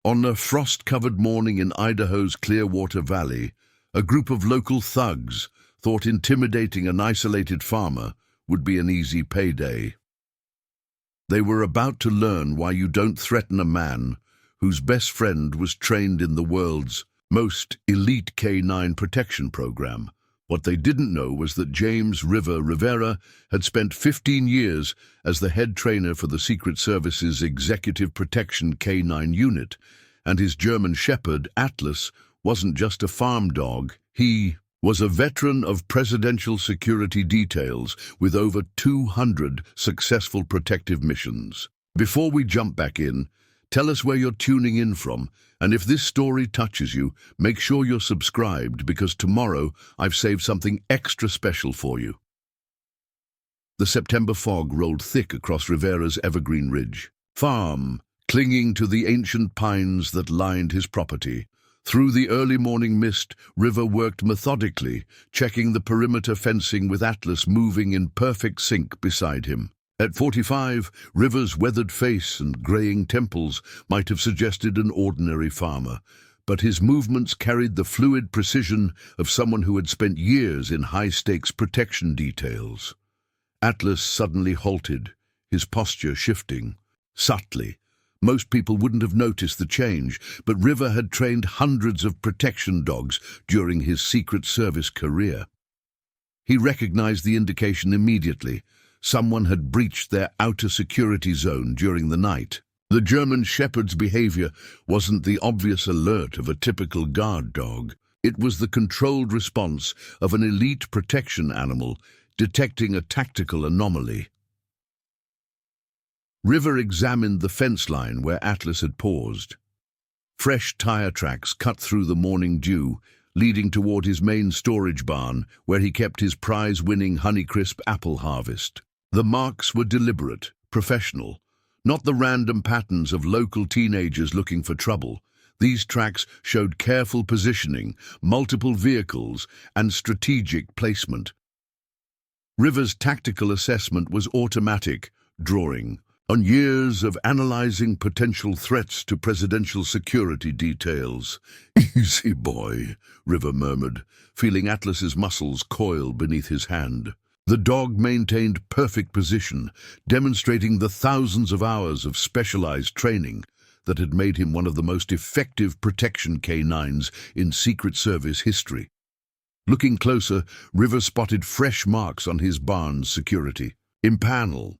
On a frost-covered morning in Idaho's Clearwater Valley, a group of local thugs thought intimidating an isolated farmer would be an easy payday. They were about to learn why you don't threaten a man whose best friend was trained in the world's most elite K-9 protection program. What they didn't know was that James "River" Rivera had spent 15 years as the head trainer for the Secret Service's Executive Protection K-9 unit, and his German Shepherd, Atlas, wasn't just a farm dog. He was a veteran of presidential security details with over 200 successful protective missions. Before we jump back in, tell us where you're tuning in from, and if this story touches you, make sure you're subscribed because tomorrow I've saved something extra special for you. The September fog rolled thick across Rivera's evergreen ridge farm, clinging to the ancient pines that lined his property. Through the early morning mist, River worked methodically, checking the perimeter fencing with Atlas moving in perfect sync beside him. At 45, River's weathered face and graying temples might have suggested an ordinary farmer, but his movements carried the fluid precision of someone who had spent years in high-stakes protection details. Atlas suddenly halted, his posture shifting. Subtly, most people wouldn't have noticed the change, but River had trained hundreds of protection dogs during his Secret Service career. He recognized the indication immediately. Someone had breached their outer security zone during the night. The German Shepherd's behavior wasn't the obvious alert of a typical guard dog. It was the controlled response of an elite protection animal detecting a tactical anomaly. River examined the fence line where Atlas had paused. Fresh tire tracks cut through the morning dew, leading toward his main storage barn where he kept his prize-winning Honeycrisp apple harvest. The marks were deliberate, professional, not the random patterns of local teenagers looking for trouble. These tracks showed careful positioning, multiple vehicles, and strategic placement. River's tactical assessment was automatic, drawing on years of analyzing potential threats to presidential security details. "Easy, boy," River murmured, feeling Atlas's muscles coil beneath his hand. The dog maintained perfect position, demonstrating the thousands of hours of specialized training that had made him one of the most effective protection K-9s in Secret Service history. Looking closer, River spotted fresh marks on his barn's security. Impanel.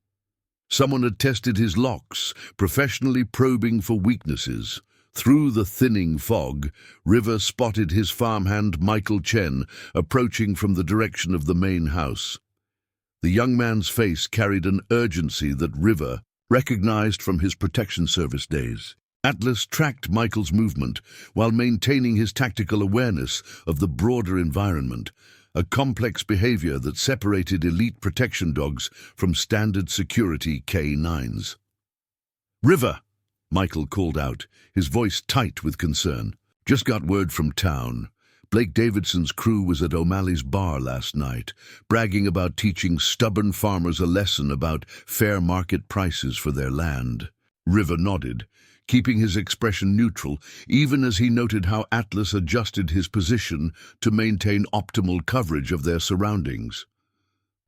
Someone had tested his locks, professionally probing for weaknesses. Through the thinning fog, River spotted his farmhand Michael Chen approaching from the direction of the main house. The young man's face carried an urgency that River recognized from his protection service days. Atlas tracked Michael's movement while maintaining his tactical awareness of the broader environment, a complex behavior that separated elite protection dogs from standard security K-9s. "River!" Michael called out, his voice tight with concern. "Just got word from town. Blake Davidson's crew was at O'Malley's bar last night, bragging about teaching stubborn farmers a lesson about fair market prices for their land." River nodded, keeping his expression neutral, even as he noted how Atlas adjusted his position to maintain optimal coverage of their surroundings.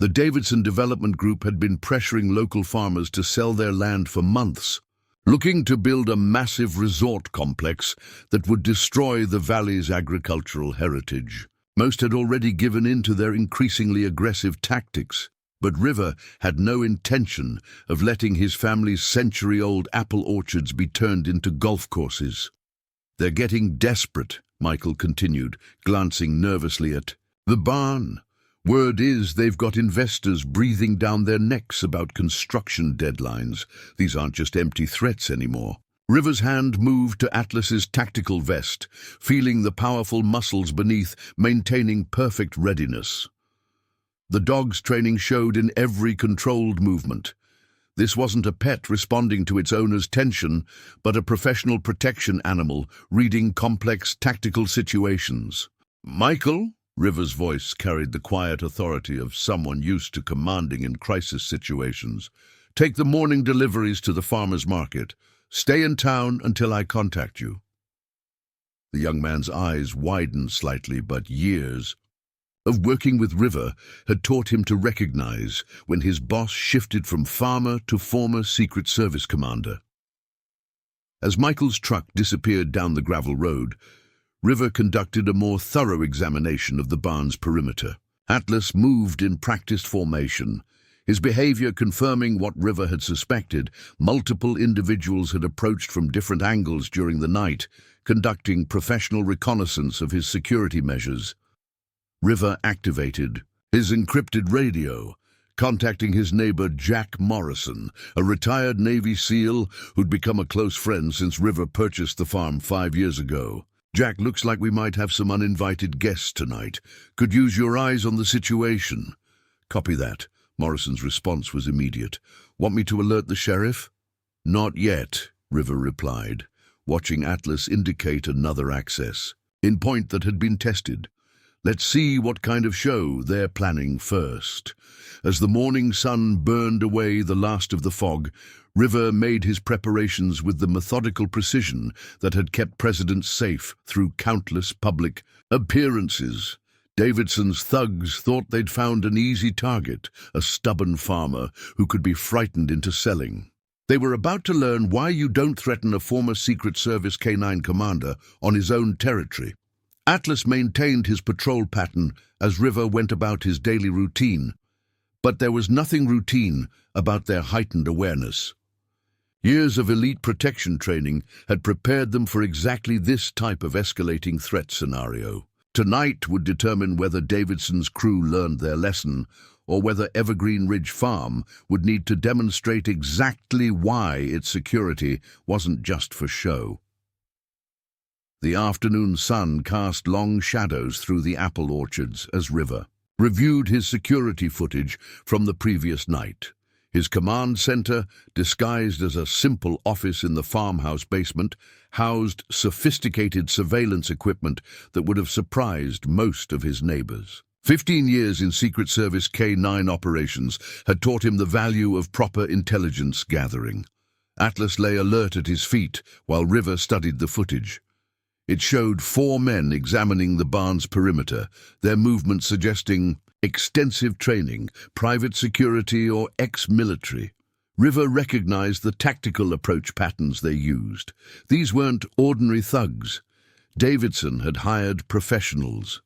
The Davidson Development Group had been pressuring local farmers to sell their land for months, looking to build a massive resort complex that would destroy the valley's agricultural heritage. Most had already given in to their increasingly aggressive tactics, but River had no intention of letting his family's century-old apple orchards be turned into golf courses. "They're getting desperate," Michael continued, glancing nervously at the barn. "Word is they've got investors breathing down their necks about construction deadlines. These aren't just empty threats anymore." River's hand moved to Atlas's tactical vest, feeling the powerful muscles beneath, maintaining perfect readiness. The dog's training showed in every controlled movement. This wasn't a pet responding to its owner's tension, but a professional protection animal reading complex tactical situations. "Michael?" River's voice carried the quiet authority of someone used to commanding in crisis situations. "Take the morning deliveries to the farmer's market. Stay in town until I contact you." The young man's eyes widened slightly, but years of working with River had taught him to recognize when his boss shifted from farmer to former Secret Service commander. As Michael's truck disappeared down the gravel road, River conducted a more thorough examination of the barn's perimeter. Atlas moved in practiced formation, his behavior confirming what River had suspected. Multiple individuals had approached from different angles during the night, conducting professional reconnaissance of his security measures. River activated his encrypted radio, contacting his neighbor Jack Morrison, a retired Navy SEAL who'd become a close friend since River purchased the farm 5 years ago. "Jack, looks like we might have some uninvited guests tonight. Could use your eyes on the situation." "Copy that." Morrison's response was immediate. "Want me to alert the sheriff?" "Not yet," River replied, watching Atlas indicate another access, in point that had been tested. "Let's see what kind of show they're planning first." As the morning sun burned away the last of the fog, River made his preparations with the methodical precision that had kept presidents safe through countless public appearances. Davidson's thugs thought they'd found an easy target, a stubborn farmer who could be frightened into selling. They were about to learn why you don't threaten a former Secret Service K-9 commander on his own territory. Atlas maintained his patrol pattern as River went about his daily routine, but there was nothing routine about their heightened awareness. Years of elite protection training had prepared them for exactly this type of escalating threat scenario. Tonight would determine whether Davidson's crew learned their lesson, or whether Evergreen Ridge Farm would need to demonstrate exactly why its security wasn't just for show. The afternoon sun cast long shadows through the apple orchards as River reviewed his security footage from the previous night. His command center, disguised as a simple office in the farmhouse basement, housed sophisticated surveillance equipment that would have surprised most of his neighbors. 15 years in Secret Service K-9 operations had taught him the value of proper intelligence gathering. Atlas lay alert at his feet while River studied the footage. It showed 4 men examining the barn's perimeter, their movements suggesting extensive training, private security or ex-military. River recognized the tactical approach patterns they used. These weren't ordinary thugs. Davidson had hired professionals.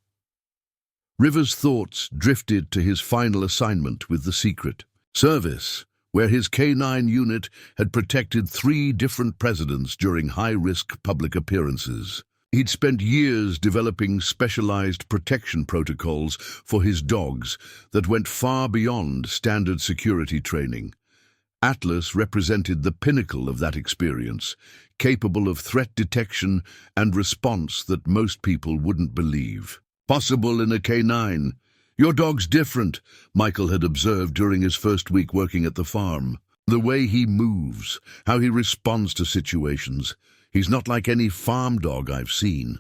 River's thoughts drifted to his final assignment with the Secret Service, where his K-9 unit had protected 3 different presidents during high-risk public appearances. He'd spent years developing specialized protection protocols for his dogs that went far beyond standard security training. Atlas represented the pinnacle of that experience, capable of threat detection and response that most people wouldn't believe possible in a K-9. "Your dog's different," Michael had observed during his first week working at the farm. "The way he moves, how he responds to situations. He's not like any farm dog I've seen."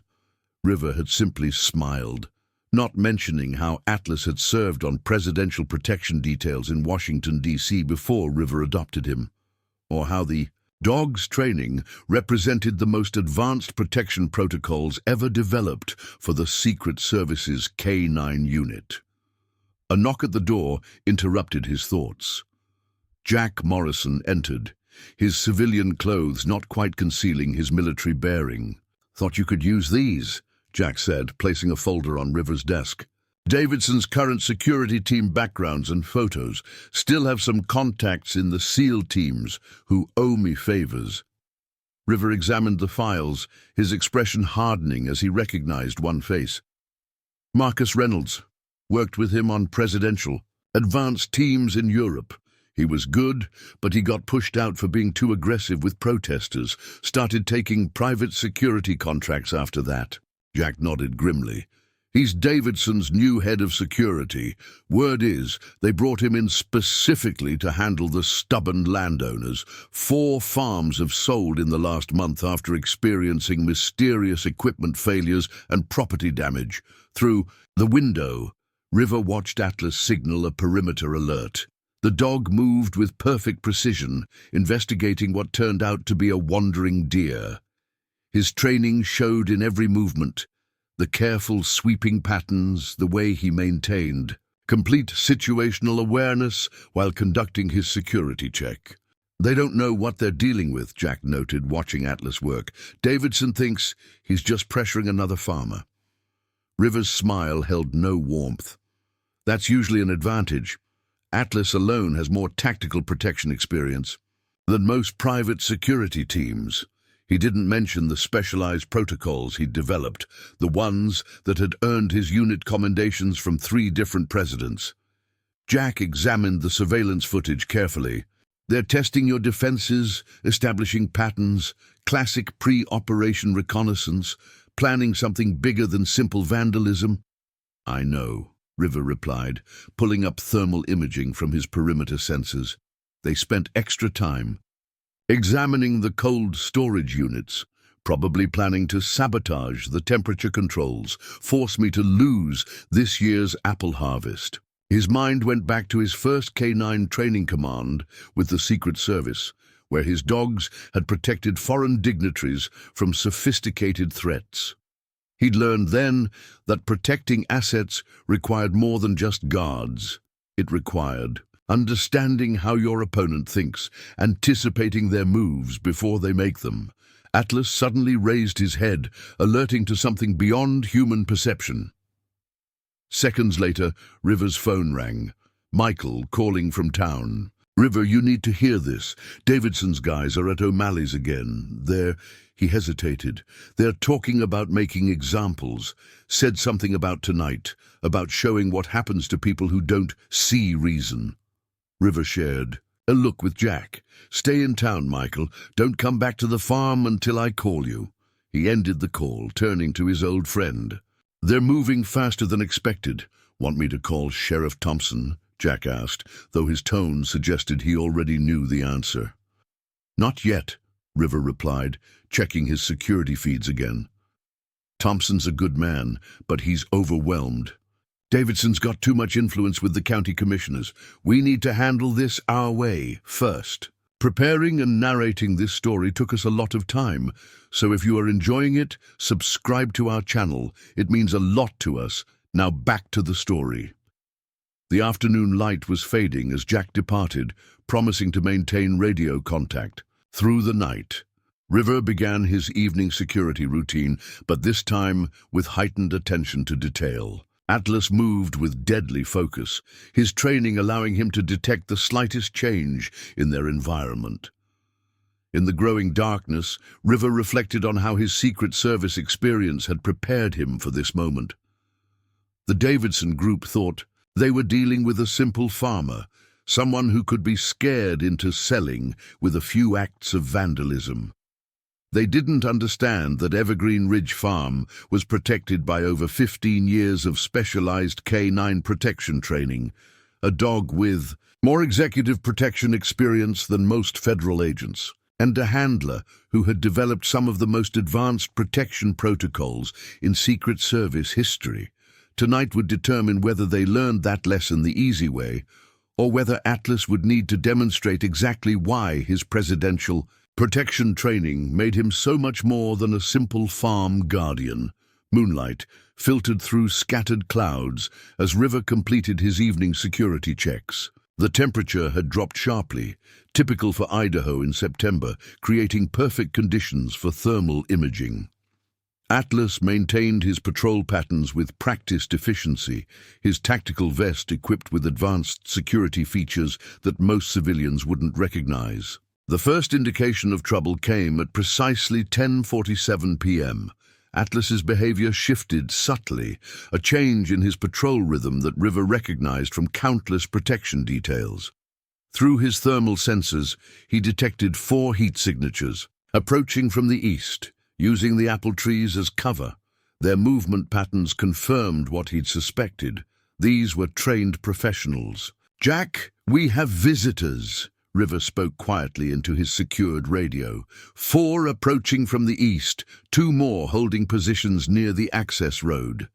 River had simply smiled, not mentioning how Atlas had served on presidential protection details in Washington, D.C. before River adopted him, or how the dog's training represented the most advanced protection protocols ever developed for the Secret Service's K-9 unit. A knock at the door interrupted his thoughts. Jack Morrison entered, his civilian clothes not quite concealing his military bearing. "Thought you could use these," Jack said, placing a folder on River's desk. "Davidson's current security team backgrounds and photos. Still have some contacts in the SEAL teams who owe me favors." River examined the files, his expression hardening as he recognized one face. "Marcus Reynolds. Worked with him on presidential advanced teams in Europe. He was good, but he got pushed out for being too aggressive with protesters. Started taking private security contracts after that." Jack nodded grimly. "He's Davidson's new head of security. Word is, they brought him in specifically to handle the stubborn landowners. 4 farms have sold in the last month after experiencing mysterious equipment failures and property damage. Through the window, River watched Atlas signal a perimeter alert. The dog moved with perfect precision, investigating what turned out to be a wandering deer. His training showed in every movement, the careful sweeping patterns, the way he maintained complete situational awareness while conducting his security check. They don't know what they're dealing with, Jack noted, watching Atlas work. Davidson thinks he's just pressuring another farmer. River's smile held no warmth. That's usually an advantage. Atlas alone has more tactical protection experience than most private security teams. He didn't mention the specialized protocols he'd developed, the ones that had earned his unit commendations from 3 different presidents. Jack examined the surveillance footage carefully. They're testing your defenses, establishing patterns, classic pre-operation reconnaissance, planning something bigger than simple vandalism. I know, River replied, pulling up thermal imaging from his perimeter sensors. They spent extra time examining the cold storage units, probably planning to sabotage the temperature controls, force me to lose this year's apple harvest. His mind went back to his first K9 training command with the Secret Service, where his dogs had protected foreign dignitaries from sophisticated threats. He'd learned then that protecting assets required more than just guards. It required understanding how your opponent thinks, anticipating their moves before they make them. Atlas suddenly raised his head, alerting to something beyond human perception. Seconds later, River's phone rang. Michael calling from town. River, you need to hear this. Davidson's guys are at O'Malley's again. He hesitated. They're talking about making examples. Said something about tonight, about showing what happens to people who don't see reason. River shared a look with Jack. Stay in town, Michael. Don't come back to the farm until I call you. He ended the call, turning to his old friend. They're moving faster than expected. Want me to call Sheriff Thompson? Jack asked, though his tone suggested he already knew the answer. Not yet, River replied, checking his security feeds again. Thompson's a good man, but he's overwhelmed. Davidson's got too much influence with the county commissioners. We need to handle this our way first. Preparing and narrating this story took us a lot of time, so if you are enjoying it, subscribe to our channel. It means a lot to us. Now back to the story. The afternoon light was fading as Jack departed, promising to maintain radio contact. Through the night, River began his evening security routine, but this time with heightened attention to detail. Atlas moved with deadly focus, his training allowing him to detect the slightest change in their environment. In the growing darkness, River reflected on how his Secret Service experience had prepared him for this moment. The Davidson group thought they were dealing with a simple farmer, someone who could be scared into selling with a few acts of vandalism. They didn't understand that Evergreen Ridge Farm was protected by over 15 years of specialized K9 protection training, a dog with more executive protection experience than most federal agents, and a handler who had developed some of the most advanced protection protocols in Secret Service history. Tonight would determine whether they learned that lesson the easy way, or whether Atlas would need to demonstrate exactly why his presidential protection training made him so much more than a simple farm guardian. Moonlight filtered through scattered clouds as River completed his evening security checks. The temperature had dropped sharply, typical for Idaho in September, creating perfect conditions for thermal imaging. Atlas maintained his patrol patterns with practiced efficiency, his tactical vest equipped with advanced security features that most civilians wouldn't recognize. The first indication of trouble came at precisely 10:47 p.m. Atlas's behavior shifted subtly, a change in his patrol rhythm that River recognized from countless protection details. Through his thermal sensors, he detected 4 heat signatures, approaching from the east, using the apple trees as cover. Their movement patterns confirmed what he'd suspected. These were trained professionals. "Jack, we have visitors," River spoke quietly into his secured radio. 4 approaching from the east, 2 more holding positions near the access road.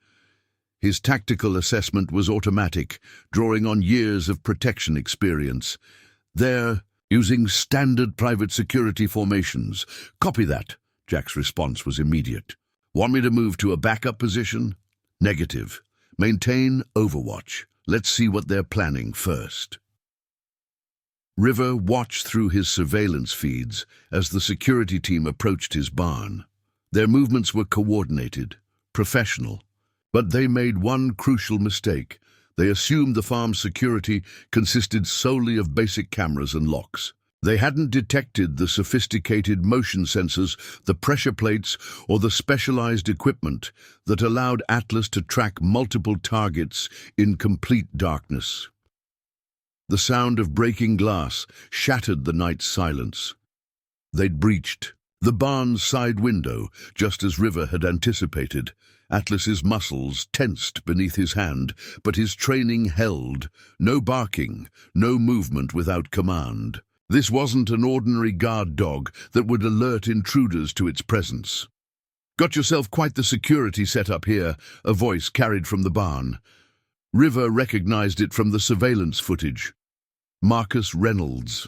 His tactical assessment was automatic, drawing on years of protection experience. They're using standard private security formations. Copy that. Jack's response was immediate. Want me to move to a backup position? Negative. Maintain overwatch. Let's see what they're planning first. River watched through his surveillance feeds as the security team approached his barn. Their movements were coordinated, professional, but they made one crucial mistake. They assumed the farm's security consisted solely of basic cameras and locks. They hadn't detected the sophisticated motion sensors, the pressure plates, or the specialized equipment that allowed Atlas to track multiple targets in complete darkness. The sound of breaking glass shattered the night's silence. They'd breached the barn's side window, just as River had anticipated. Atlas's muscles tensed beneath his hand, but his training held. No barking, no movement without command. This wasn't an ordinary guard dog that would alert intruders to its presence. Got yourself quite the security setup here, a voice carried from the barn. River recognized it from the surveillance footage. Marcus Reynolds.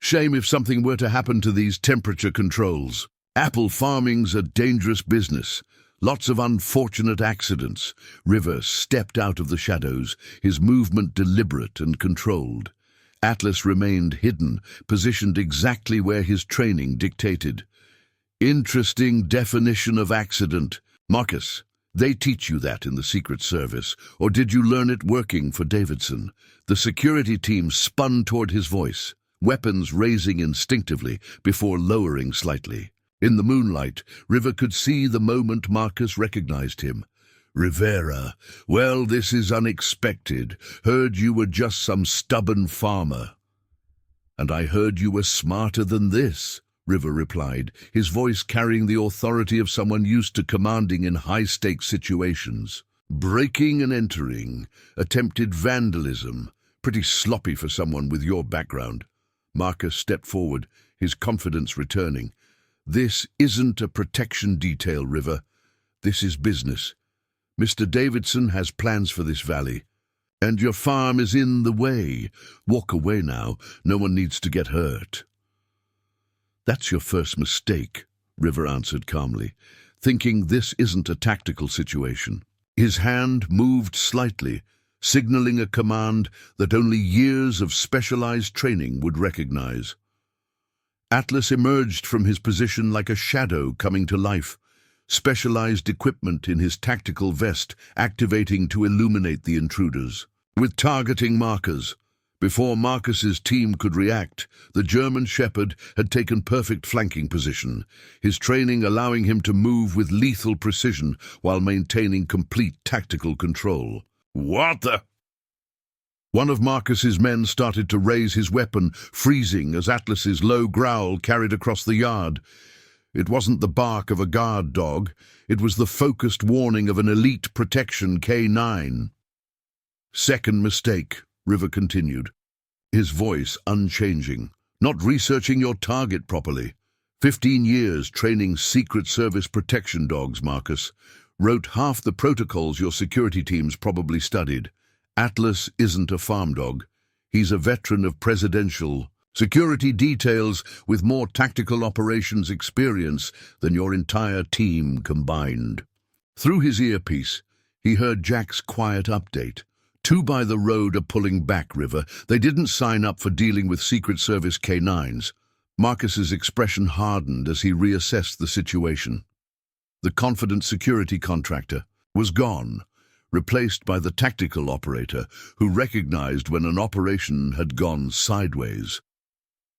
Shame if something were to happen to these temperature controls. Apple farming's a dangerous business. Lots of unfortunate accidents. River stepped out of the shadows, his movement deliberate and controlled. Atlas remained hidden, positioned exactly where his training dictated. Interesting definition of accident. Marcus, they teach you that in the Secret Service, or did you learn it working for Davidson? The security team spun toward his voice, weapons raising instinctively before lowering slightly. In the moonlight, River could see the moment Marcus recognized him. Rivera, well, this is unexpected. Heard you were just some stubborn farmer. And I heard you were smarter than this, River replied, his voice carrying the authority of someone used to commanding in high-stakes situations. Breaking and entering, attempted vandalism, pretty sloppy for someone with your background. Marcus stepped forward, his confidence returning. This isn't a protection detail, River. This is business. Mr. Davidson has plans for this valley, and your farm is in the way. Walk away now. No one needs to get hurt. That's your first mistake, River answered calmly, thinking this isn't a tactical situation. His hand moved slightly, signaling a command that only years of specialized training would recognize. Atlas emerged from his position like a shadow coming to life, specialized equipment in his tactical vest activating to illuminate the intruders. With targeting markers, before Marcus's team could react, the German Shepherd had taken perfect flanking position, his training allowing him to move with lethal precision while maintaining complete tactical control. What the? One of Marcus's men started to raise his weapon, freezing as Atlas's low growl carried across the yard. It wasn't the bark of a guard dog, it was the focused warning of an elite protection K9. Second mistake, River continued, his voice unchanging. Not researching your target properly. 15 years training Secret Service protection dogs, Marcus. Wrote half the protocols your security teams probably studied. Atlas isn't a farm dog. He's a veteran of presidential security details with more tactical operations experience than your entire team combined. Through his earpiece, he heard Jack's quiet update. 2 by the road are pulling back, River. They didn't sign up for dealing with Secret Service K9s. Marcus's expression hardened as he reassessed the situation. The confident security contractor was gone, replaced by the tactical operator who recognized when an operation had gone sideways.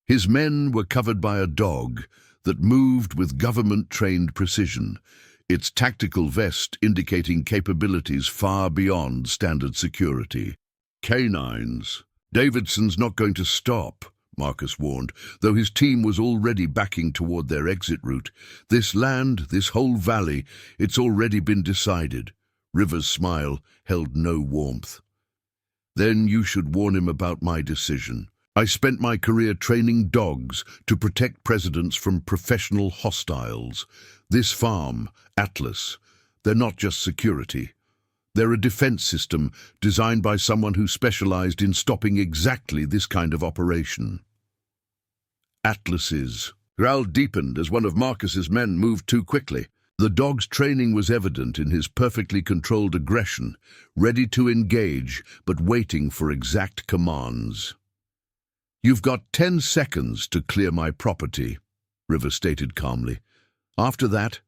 His men were covered by a dog that moved with government-trained precision, its tactical vest indicating capabilities far beyond standard security. Canines. Davidson's not going to stop, Marcus warned, though his team was already backing toward their exit route. This land, this whole valley, it's already been decided. River's smile held no warmth. Then you should warn him about my decision. I spent my career training dogs to protect presidents from professional hostiles. This farm, Atlas, they're not just security. They're a defense system designed by someone who specialized in stopping exactly this kind of operation. Atlas's growl deepened as one of Marcus's men moved too quickly. The dog's training was evident in his perfectly controlled aggression, ready to engage but waiting for exact commands. "You've got 10 seconds to clear my property," River stated calmly. After that,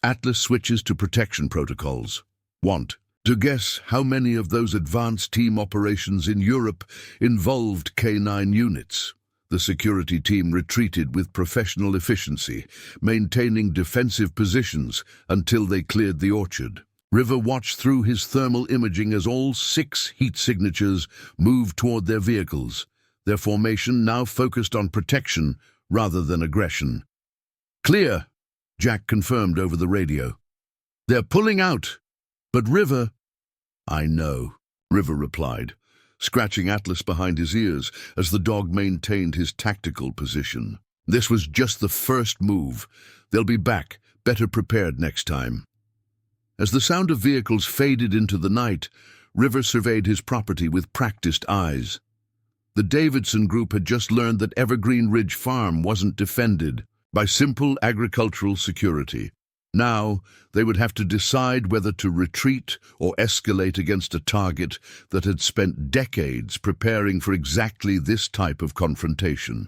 Atlas switches to protection protocols. Want to guess how many of those advanced team operations in Europe involved K9 units? The security team retreated with professional efficiency, maintaining defensive positions until they cleared the orchard. River watched through his thermal imaging as all 6 heat signatures moved toward their vehicles, their formation now focused on protection rather than aggression. "Clear," Jack confirmed over the radio. "They're pulling out." "But River—" "I know," River replied, scratching Atlas behind his ears as the dog maintained his tactical position. "This was just the first move. They'll be back, better prepared next time." As the sound of vehicles faded into the night, River surveyed his property with practiced eyes. The Davidson group had just learned that Evergreen Ridge Farm wasn't defended by simple agricultural security. Now, they would have to decide whether to retreat or escalate against a target that had spent decades preparing for exactly this type of confrontation.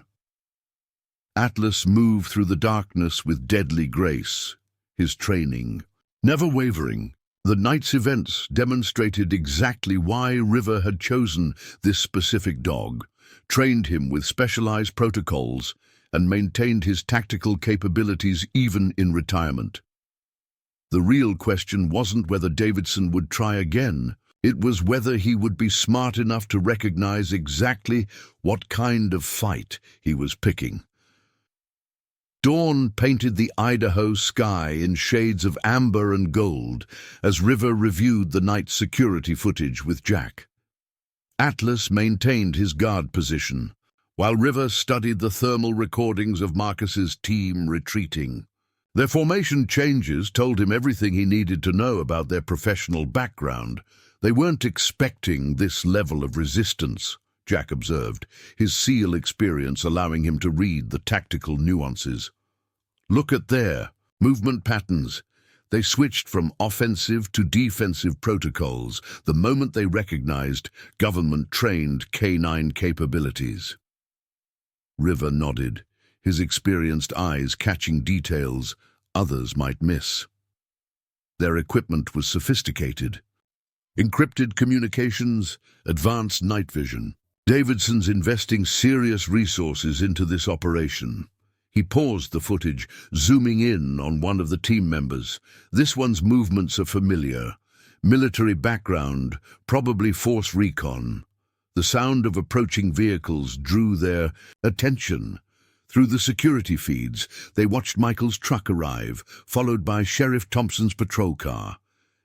Atlas moved through the darkness with deadly grace, his training never wavering. The night's events demonstrated exactly why River had chosen this specific dog, trained him with specialized protocols, and maintained his tactical capabilities even in retirement. The real question wasn't whether Davidson would try again. It was whether he would be smart enough to recognize exactly what kind of fight he was picking. Dawn painted the Idaho sky in shades of amber and gold as River reviewed the night's security footage with Jack. Atlas maintained his guard position, while River studied the thermal recordings of Marcus's team retreating. Their formation changes told him everything he needed to know about their professional background. They weren't expecting this level of resistance, Jack observed, his SEAL experience allowing him to read the tactical nuances. "Look at their movement patterns. They switched from offensive to defensive protocols the moment they recognized government-trained K9 capabilities." River nodded, his experienced eyes catching details others might miss. Their equipment was sophisticated. Encrypted communications, advanced night vision. Davidson's investing serious resources into this operation. He paused the footage, zooming in on one of the team members. This one's movements are familiar. Military background, probably force recon. The sound of approaching vehicles drew their attention. Through the security feeds, they watched Michael's truck arrive, followed by Sheriff Thompson's patrol car.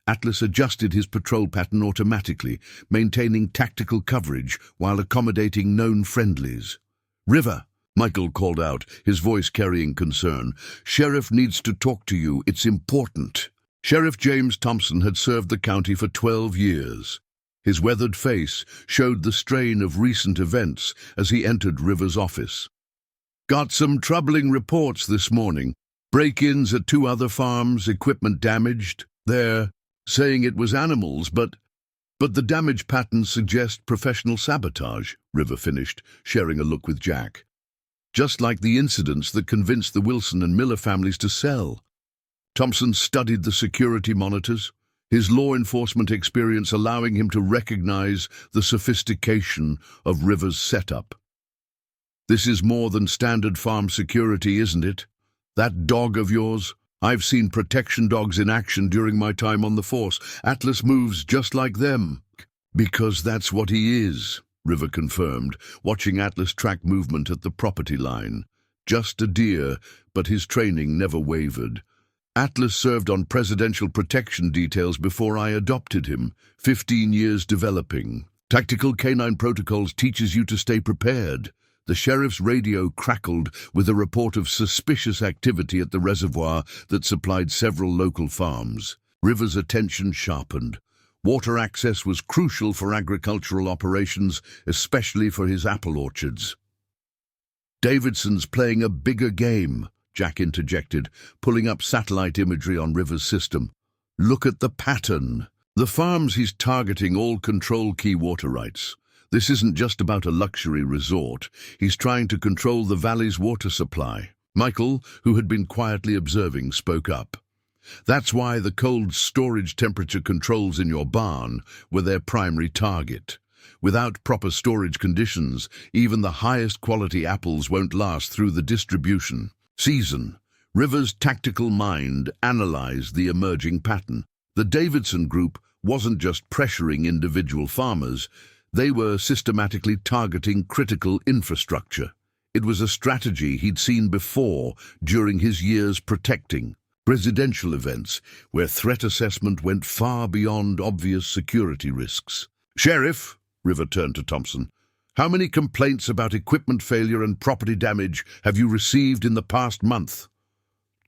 Atlas adjusted his patrol pattern automatically, maintaining tactical coverage while accommodating known friendlies. "River," Michael called out, his voice carrying concern. "Sheriff needs to talk to you. It's important." Sheriff James Thompson had served the county for 12 years. His weathered face showed the strain of recent events as he entered River's office. "Got some troubling reports this morning. Break-ins at 2 other farms, equipment damaged. They're saying it was animals, but the damage patterns suggest professional sabotage," River finished, sharing a look with Jack. "Just like the incidents that convinced the Wilson and Miller families to sell." Thompson studied the security monitors, his law enforcement experience allowing him to recognize the sophistication of River's setup. "This is more than standard farm security, isn't it? That dog of yours? I've seen protection dogs in action during my time on the force. Atlas moves just like them." "Because that's what he is," River confirmed, watching Atlas track movement at the property line. "Just a deer, but his training never wavered. Atlas served on presidential protection details before I adopted him, 15 years developing. Tactical canine protocols teaches you to stay prepared." The sheriff's radio crackled with a report of suspicious activity at the reservoir that supplied several local farms. River's attention sharpened. Water access was crucial for agricultural operations, especially for his apple orchards. "Davidson's playing a bigger game," Jack interjected, pulling up satellite imagery on River's system. "Look at the pattern. The farms he's targeting all control key water rights. This isn't just about a luxury resort. He's trying to control the valley's water supply." Michael, who had been quietly observing, spoke up. "That's why the cold storage temperature controls in your barn were their primary target. Without proper storage conditions, even the highest quality apples won't last through the distribution season." River's tactical mind analyzed the emerging pattern. The Davidson Group wasn't just pressuring individual farmers, they were systematically targeting critical infrastructure. It was a strategy he'd seen before during his years protecting residential events, where threat assessment went far beyond obvious security risks. "Sheriff," River turned to Thompson, "how many complaints about equipment failure and property damage have you received in the past month?"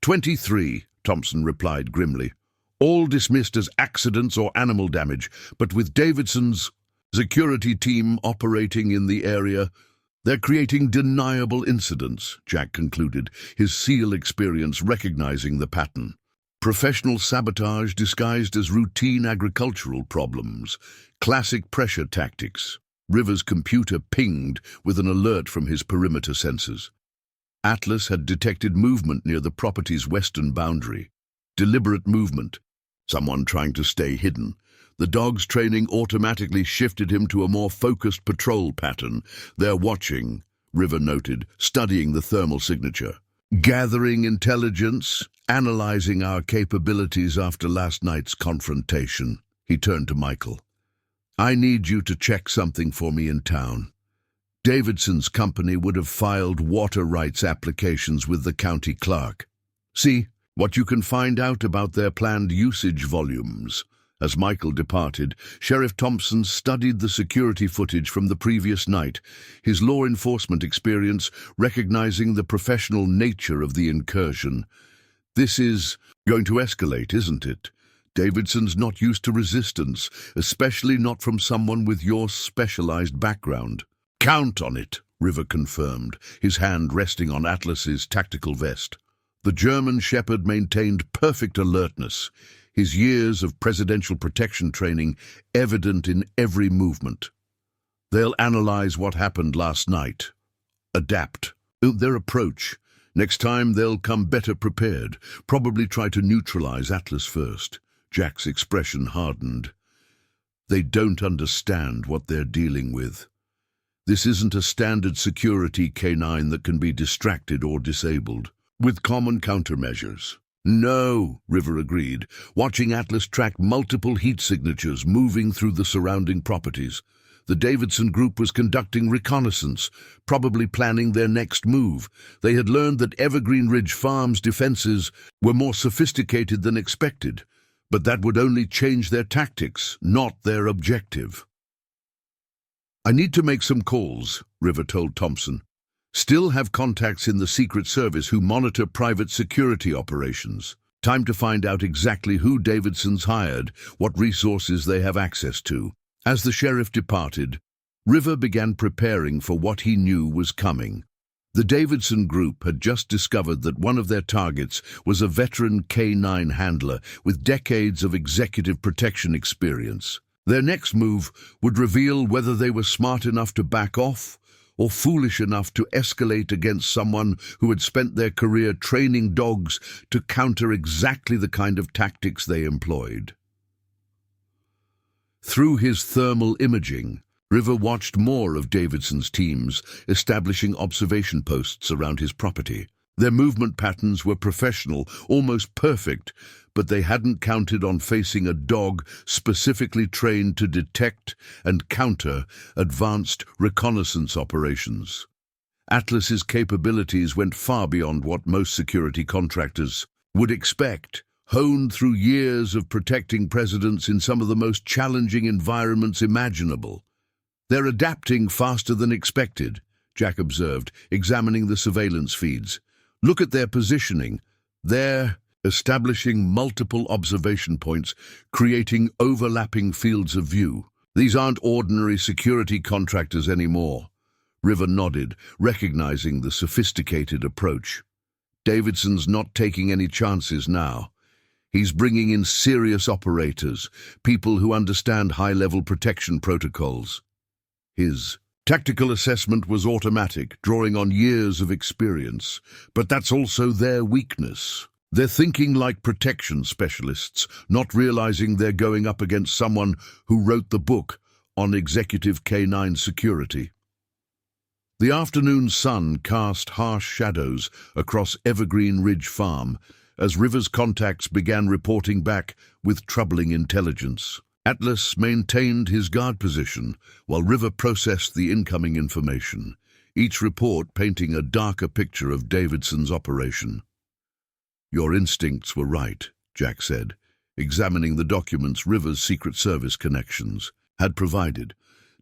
23, Thompson replied grimly. "All dismissed as accidents or animal damage, but with Davidson's security team operating in the area, they're creating deniable incidents," Jack concluded, his SEAL experience recognizing the pattern. "Professional sabotage disguised as routine agricultural problems. Classic pressure tactics." River's computer pinged with an alert from his perimeter sensors. Atlas had detected movement near the property's western boundary. Deliberate movement. Someone trying to stay hidden. The dog's training automatically shifted him to a more focused patrol pattern. "They're watching," River noted, studying the thermal signature. "Gathering intelligence, analyzing our capabilities after last night's confrontation." He turned to Michael. "I need you to check something for me in town." Davidson's company would have filed water rights applications with the county clerk. "See what you can find out about their planned usage volumes." As Michael departed, Sheriff Thompson studied the security footage from the previous night, his law enforcement experience recognizing the professional nature of the incursion. "This is going to escalate, isn't it? Davidson's not used to resistance, especially not from someone with your specialized background." "Count on it," River confirmed, his hand resting on Atlas's tactical vest. The German shepherd maintained perfect alertness, his years of presidential protection training evident in every movement. "They'll analyze what happened last night. Adapt their approach. Next time they'll come better prepared, probably try to neutralize Atlas first." Jack's expression hardened. "They don't understand what they're dealing with. This isn't a standard security canine that can be distracted or disabled with common countermeasures." "No," River agreed, watching Atlas track multiple heat signatures moving through the surrounding properties. The Davidson Group was conducting reconnaissance, probably planning their next move. They had learned that Evergreen Ridge Farm's defenses were more sophisticated than expected, but that would only change their tactics, not their objective. "I need to make some calls," River told Thompson. "Still have contacts in the Secret Service who monitor private security operations. Time to find out exactly who Davidson's hired, what resources they have access to." As the sheriff departed, River began preparing for what he knew was coming. The Davidson Group had just discovered that one of their targets was a veteran K9 handler with decades of executive protection experience. Their next move would reveal whether they were smart enough to back off or foolish enough to escalate against someone who had spent their career training dogs to counter exactly the kind of tactics they employed. Through his thermal imaging, River watched more of Davidson's teams, establishing observation posts around his property. Their movement patterns were professional, almost perfect, but they hadn't counted on facing a dog specifically trained to detect and counter advanced reconnaissance operations. Atlas's capabilities went far beyond what most security contractors would expect, honed through years of protecting presidents in some of the most challenging environments imaginable. "They're adapting faster than expected," Jack observed, examining the surveillance feeds. "Look at their positioning. They're establishing multiple observation points, creating overlapping fields of view. These aren't ordinary security contractors anymore. River nodded, recognizing the sophisticated approach. Davidson's not taking any chances now. He's bringing in serious operators, people who understand high-level protection protocols. His tactical assessment was automatic, drawing on years of experience, but that's also their weakness. They're thinking like protection specialists, not realizing they're going up against someone who wrote the book on executive K9 security. The afternoon sun cast harsh shadows across Evergreen Ridge Farm as River's contacts began reporting back with troubling intelligence. Atlas maintained his guard position while River processed the incoming information, each report painting a darker picture of Davidson's operation. "Your instincts were right," Jack said, examining the documents River's Secret Service connections had provided.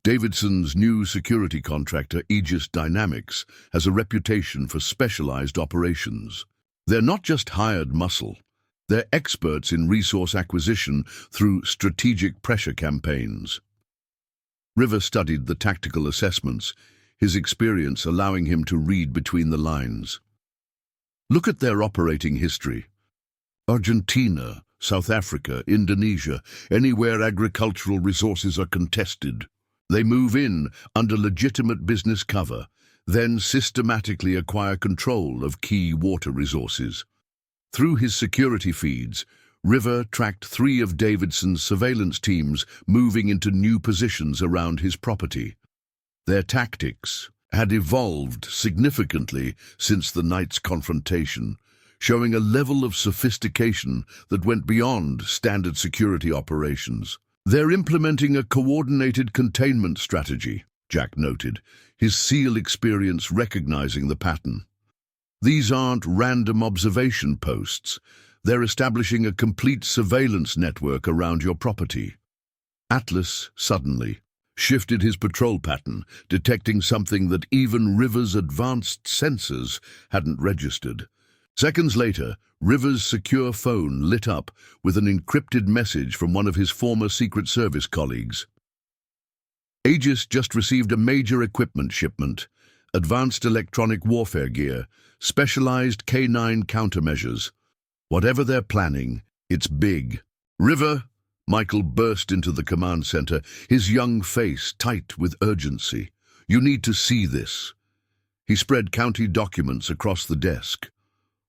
Davidson's new security contractor, Aegis Dynamics, has a reputation for specialized operations. They're not just hired muscle. They're experts in resource acquisition through strategic pressure campaigns. River studied the tactical assessments, his experience allowing him to read between the lines. Look at their operating history. Argentina, South Africa, Indonesia, anywhere agricultural resources are contested. They move in under legitimate business cover, then systematically acquire control of key water resources. Through his security feeds, River tracked 3 of Davidson's surveillance teams moving into new positions around his property. Their tactics had evolved significantly since the night's confrontation, showing a level of sophistication that went beyond standard security operations. They're implementing a coordinated containment strategy, Jack noted, his SEAL experience recognizing the pattern. These aren't random observation posts. They're establishing a complete surveillance network around your property. Atlas suddenly shifted his patrol pattern, detecting something that even River's advanced sensors hadn't registered. Seconds later, River's secure phone lit up with an encrypted message from one of his former Secret Service colleagues. Aegis just received a major equipment shipment, advanced electronic warfare gear, specialized K9 countermeasures. Whatever they're planning, it's big. "River," Michael burst into the command center, his young face tight with urgency. "You need to see this." He spread county documents across the desk.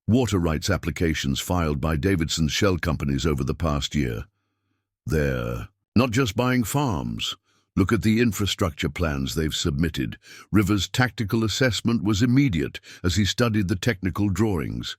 Water rights applications filed by Davidson's shell companies over the past year. They're not just buying farms. Look at the infrastructure plans they've submitted. River's tactical assessment was immediate as he studied the technical drawings.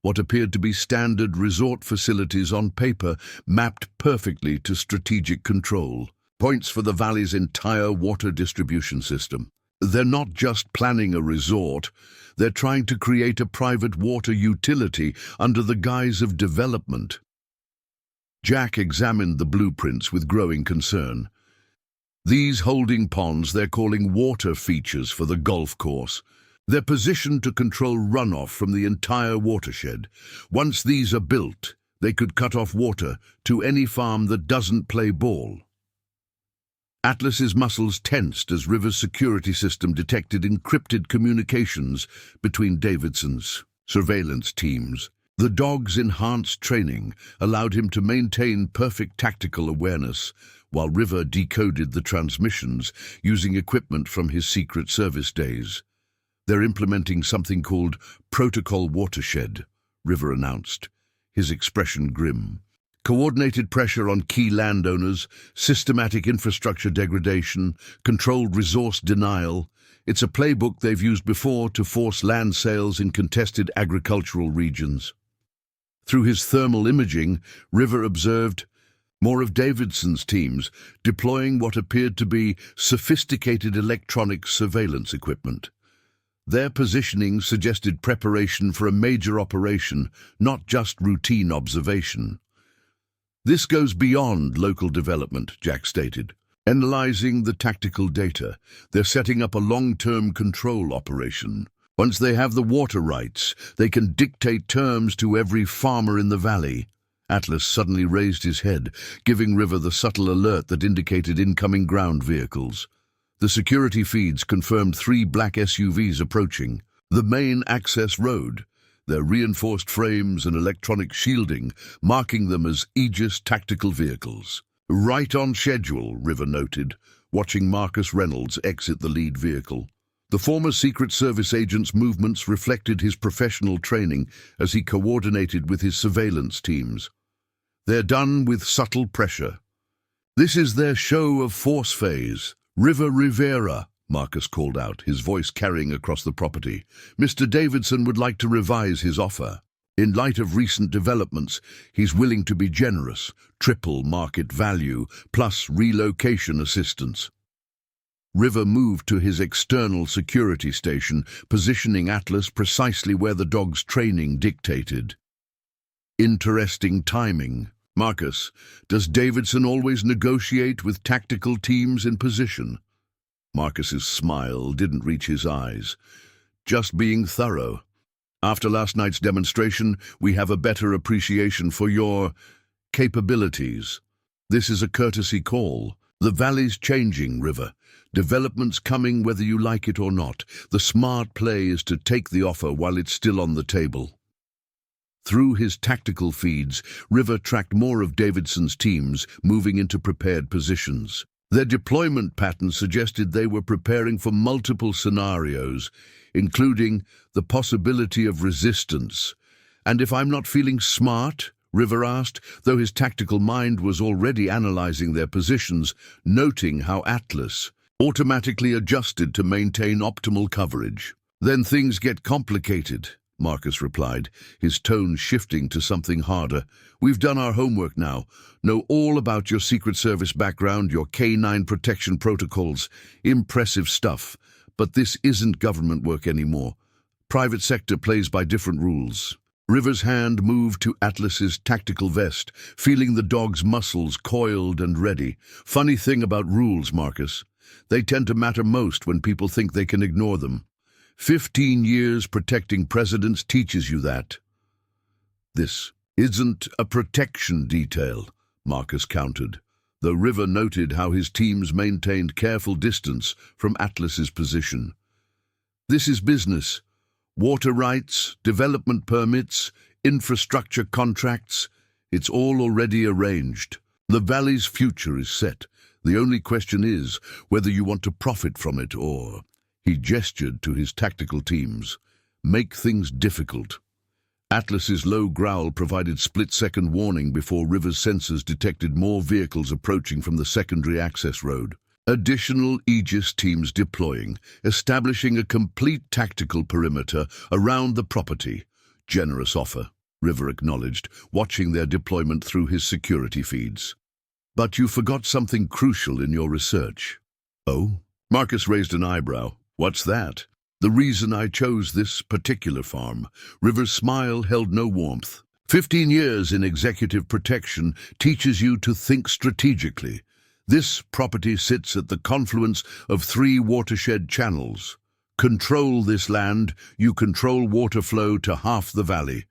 What appeared to be standard resort facilities on paper mapped perfectly to strategic control. Points for the valley's entire water distribution system. They're not just planning a resort. They're trying to create a private water utility under the guise of development. Jack examined the blueprints with growing concern. These holding ponds they're calling water features for the golf course. They're positioned to control runoff from the entire watershed. Once these are built, they could cut off water to any farm that doesn't play ball. Atlas's muscles tensed as River's security system detected encrypted communications between Davidson's surveillance teams. The dog's enhanced training allowed him to maintain perfect tactical awareness, while River decoded the transmissions using equipment from his Secret Service days. "They're implementing something called Protocol Watershed," River announced, his expression grim. "Coordinated pressure on key landowners, systematic infrastructure degradation, controlled resource denial. It's a playbook they've used before to force land sales in contested agricultural regions." Through his thermal imaging, River observed more of Davidson's teams deploying what appeared to be sophisticated electronic surveillance equipment. Their positioning suggested preparation for a major operation, not just routine observation. "This goes beyond local development," Jack stated. "Analyzing the tactical data, they're setting up a long-term control operation. Once they have the water rights, they can dictate terms to every farmer in the valley. Atlas suddenly raised his head, giving River the subtle alert that indicated incoming ground vehicles. The security feeds confirmed 3 black SUVs approaching. The main access road, their reinforced frames and electronic shielding, marking them as Aegis tactical vehicles. Right on schedule, River noted, watching Marcus Reynolds exit the lead vehicle. The former Secret Service agent's movements reflected his professional training as he coordinated with his surveillance teams. They're done with subtle pressure. This is their show of force phase. River Rivera, Marcus called out, his voice carrying across the property. Mr. Davidson would like to revise his offer. In light of recent developments, he's willing to be generous, triple market value, plus relocation assistance. River moved to his external security station, positioning Atlas precisely where the dog's training dictated. Interesting timing. Marcus, does Davidson always negotiate with tactical teams in position? Marcus's smile didn't reach his eyes. Just being thorough. After last night's demonstration, we have a better appreciation for your capabilities. This is a courtesy call. The valley's changing, River. Development's coming whether you like it or not. The smart play is to take the offer while it's still on the table. Through his tactical feeds, River tracked more of Davidson's teams moving into prepared positions. Their deployment pattern suggested they were preparing for multiple scenarios, including the possibility of resistance. And if I'm not feeling smart, River asked, though his tactical mind was already analyzing their positions, noting how Atlas automatically adjusted to maintain optimal coverage. Then things get complicated, Marcus replied, his tone shifting to something harder. We've done our homework now. Know all about your Secret Service background, your K-9 protection protocols. Impressive stuff. But this isn't government work anymore. Private sector plays by different rules. River's hand moved to Atlas's tactical vest, feeling the dog's muscles coiled and ready. Funny thing about rules, Marcus. They tend to matter most when people think they can ignore them. 15 years protecting presidents teaches you that. This isn't a protection detail, Marcus countered, though River noted how his teams maintained careful distance from Atlas's position. This is business. Water rights, development permits, infrastructure contracts. It's all already arranged. The valley's future is set. The only question is whether you want to profit from it or... He gestured to his tactical teams. Make things difficult. Atlas's low growl provided split-second warning before River's sensors detected more vehicles approaching from the secondary access road. Additional Aegis teams deploying, establishing a complete tactical perimeter around the property. Generous offer, River acknowledged, watching their deployment through his security feeds. But you forgot something crucial in your research. Oh? Marcus raised an eyebrow. What's that? The reason I chose this particular farm. River's smile held no warmth. 15 years in executive protection teaches you to think strategically. This property sits at the confluence of 3 watershed channels. Control this land, you control water flow to half the valley.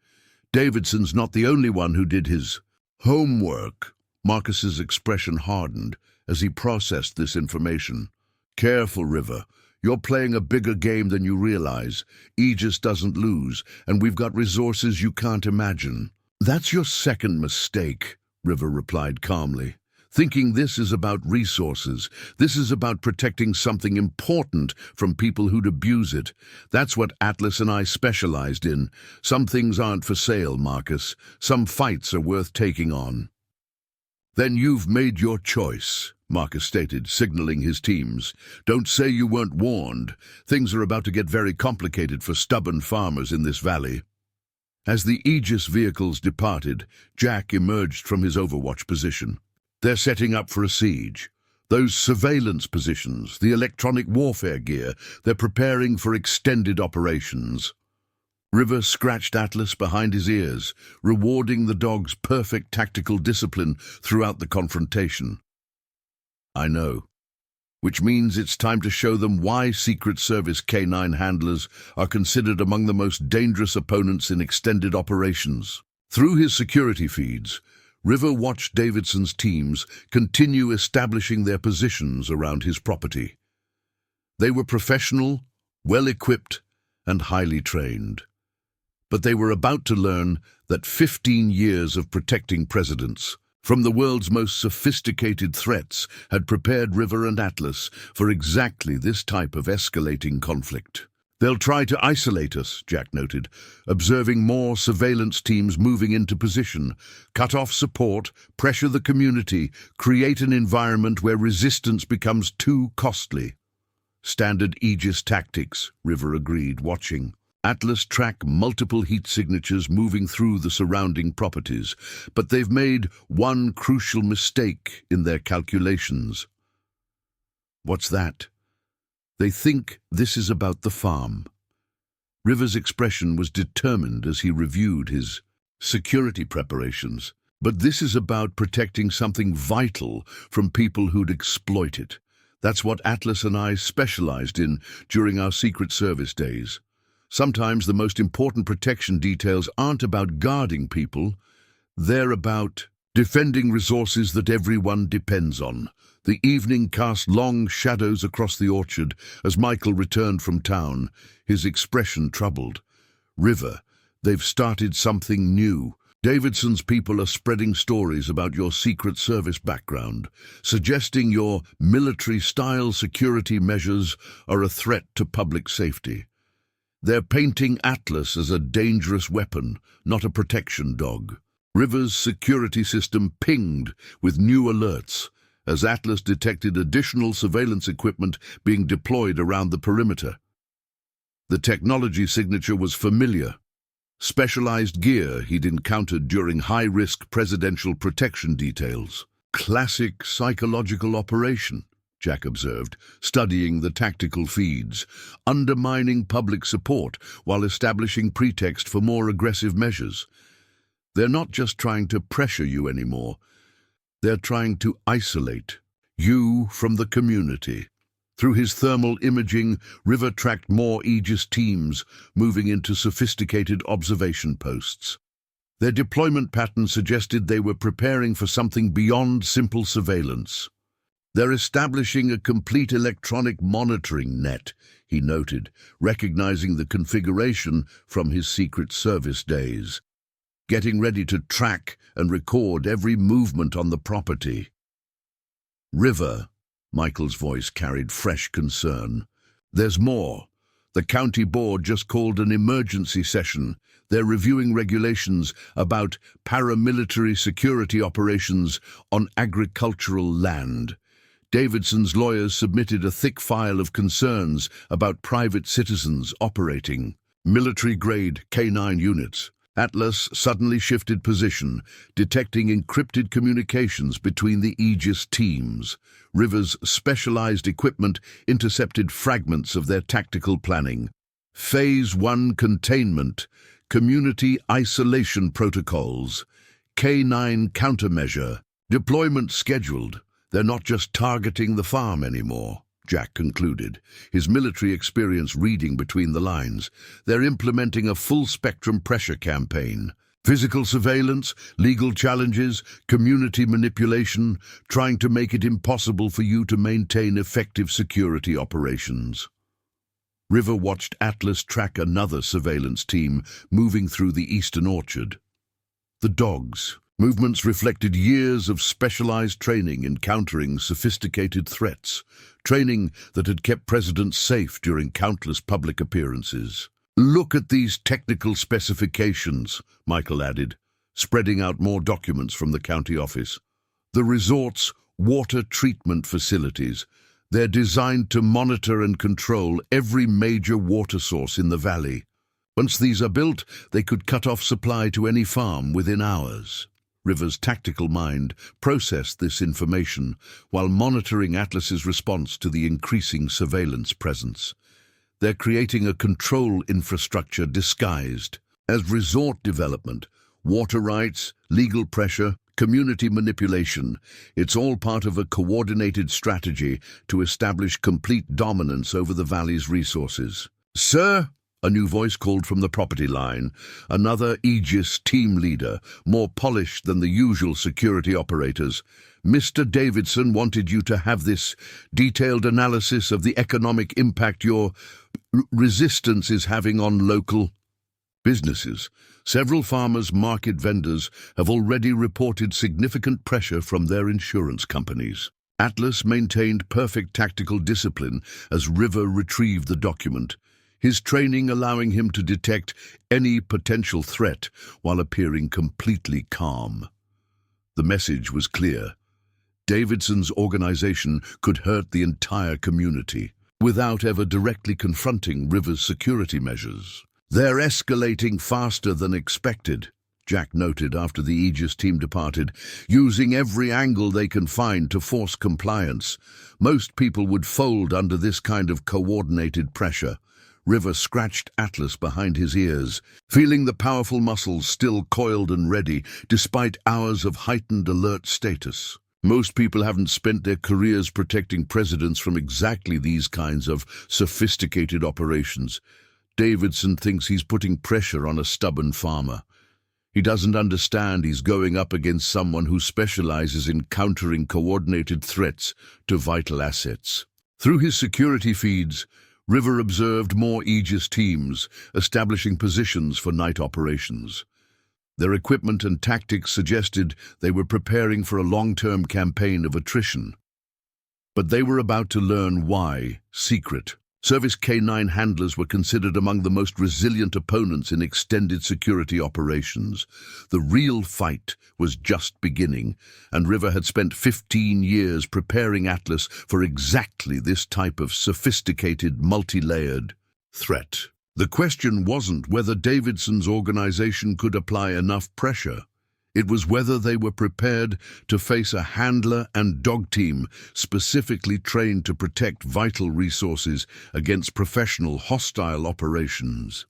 Davidson's not the only one who did his homework. Marcus's expression hardened as he processed this information. Careful, River. You're playing a bigger game than you realize. Aegis doesn't lose, and we've got resources you can't imagine. That's your second mistake, River replied calmly. Thinking this is about resources. This is about protecting something important from people who'd abuse it. That's what Atlas and I specialized in. Some things aren't for sale, Marcus. Some fights are worth taking on. Then you've made your choice, Marcus stated, signaling his teams. Don't say you weren't warned. Things are about to get very complicated for stubborn farmers in this valley. As the Aegis vehicles departed, Jack emerged from his overwatch position. They're setting up for a siege. Those surveillance positions, the electronic warfare gear, they're preparing for extended operations. River scratched Atlas behind his ears, rewarding the dog's perfect tactical discipline throughout the confrontation. I know. which means it's time to show them why Secret Service K9 handlers are considered among the most dangerous opponents in extended operations. Through his security feeds, River watched Davidson's teams continue establishing their positions around his property. They were professional, well-equipped, and highly trained. But they were about to learn that 15 years of protecting presidents from the world's most sophisticated threats had prepared River and Atlas for exactly this type of escalating conflict. "They'll try to isolate us," Jack noted, observing more surveillance teams moving into position, cut off support, pressure the community, create an environment where resistance becomes too costly. "Standard Aegis tactics," River agreed, watching. Atlas track multiple heat signatures moving through the surrounding properties, but they've made one crucial mistake in their calculations. "What's that?" "They think this is about the farm." River's expression was determined as he reviewed his security preparations. "But this is about protecting something vital from people who'd exploit it. That's what Atlas and I specialized in during our Secret Service days. Sometimes the most important protection details aren't about guarding people. They're about defending resources that everyone depends on." The evening cast long shadows across the orchard as Michael returned from town, his expression troubled. "River, they've started something new. Davidson's people are spreading stories about your Secret Service background, suggesting your military-style security measures are a threat to public safety. They're painting Atlas as a dangerous weapon, not a protection dog." River's security system pinged with new alerts as Atlas detected additional surveillance equipment being deployed around the perimeter. The technology signature was familiar. Specialized gear he'd encountered during high-risk presidential protection details. "Classic psychological operation," Jack observed, studying the tactical feeds, undermining public support while establishing pretext for more aggressive measures. "They're not just trying to pressure you anymore. They're trying to isolate you from the community." Through his thermal imaging, River tracked more Aegis teams moving into sophisticated observation posts. Their deployment pattern suggested they were preparing for something beyond simple surveillance. "They're establishing a complete electronic monitoring net," he noted, recognizing the configuration from his Secret Service days. "Getting ready to track and record every movement on the property." "River," Michael's voice carried fresh concern. "There's more. The county board just called an emergency session. They're reviewing regulations about paramilitary security operations on agricultural land. Davidson's lawyers submitted a thick file of concerns about private citizens operating military-grade K9 units. Atlas suddenly shifted position, detecting encrypted communications between the Aegis teams. River's specialized equipment intercepted fragments of their tactical planning. Phase 1 containment, community isolation protocols, K9 countermeasure, deployment scheduled. They're not just targeting the farm anymore, Jack concluded, his military experience reading between the lines. They're implementing a full-spectrum pressure campaign. Physical surveillance, legal challenges, community manipulation, trying to make it impossible for you to maintain effective security operations. River watched Atlas track another surveillance team moving through the eastern orchard. The dogs. Movements reflected years of specialized training in countering sophisticated threats, training that had kept presidents safe during countless public appearances. "Look at these technical specifications," Michael added, spreading out more documents from the county office. "The resort's water treatment facilities. They're designed to monitor and control every major water source in the valley. Once these are built, they could cut off supply to any farm within hours." River's tactical mind processed this information while monitoring Atlas's response to the increasing surveillance presence. They're creating a control infrastructure disguised as resort development, water rights, legal pressure, community manipulation. It's all part of a coordinated strategy to establish complete dominance over the valley's resources. "Sir," a new voice called from the property line, another Aegis team leader, more polished than the usual security operators. "Mr. Davidson wanted you to have this detailed analysis of the economic impact your resistance is having on local businesses. Several farmers' market vendors have already reported significant pressure from their insurance companies." Atlas maintained perfect tactical discipline as River retrieved the document, his training allowing him to detect any potential threat while appearing completely calm. The message was clear. Davidson's organization could hurt the entire community without ever directly confronting River's security measures. "They're escalating faster than expected," Jack noted after the Aegis team departed, "using every angle they can find to force compliance. Most people would fold under this kind of coordinated pressure." River scratched Atlas behind his ears, feeling the powerful muscles still coiled and ready, despite hours of heightened alert status. Most people haven't spent their careers protecting presidents from exactly these kinds of sophisticated operations. Davidson thinks he's putting pressure on a stubborn farmer. He doesn't understand he's going up against someone who specializes in countering coordinated threats to vital assets. Through his security feeds, River observed more Aegis teams establishing positions for night operations. Their equipment and tactics suggested they were preparing for a long-term campaign of attrition. But they were about to learn why. Secret. Service K-9 handlers were considered among the most resilient opponents in extended security operations. The real fight was just beginning, and River had spent 15 years preparing Atlas for exactly this type of sophisticated, multi-layered threat. The question wasn't whether Davidson's organization could apply enough pressure. It was whether they were prepared to face a handler and dog team specifically trained to protect vital resources against professional hostile operations.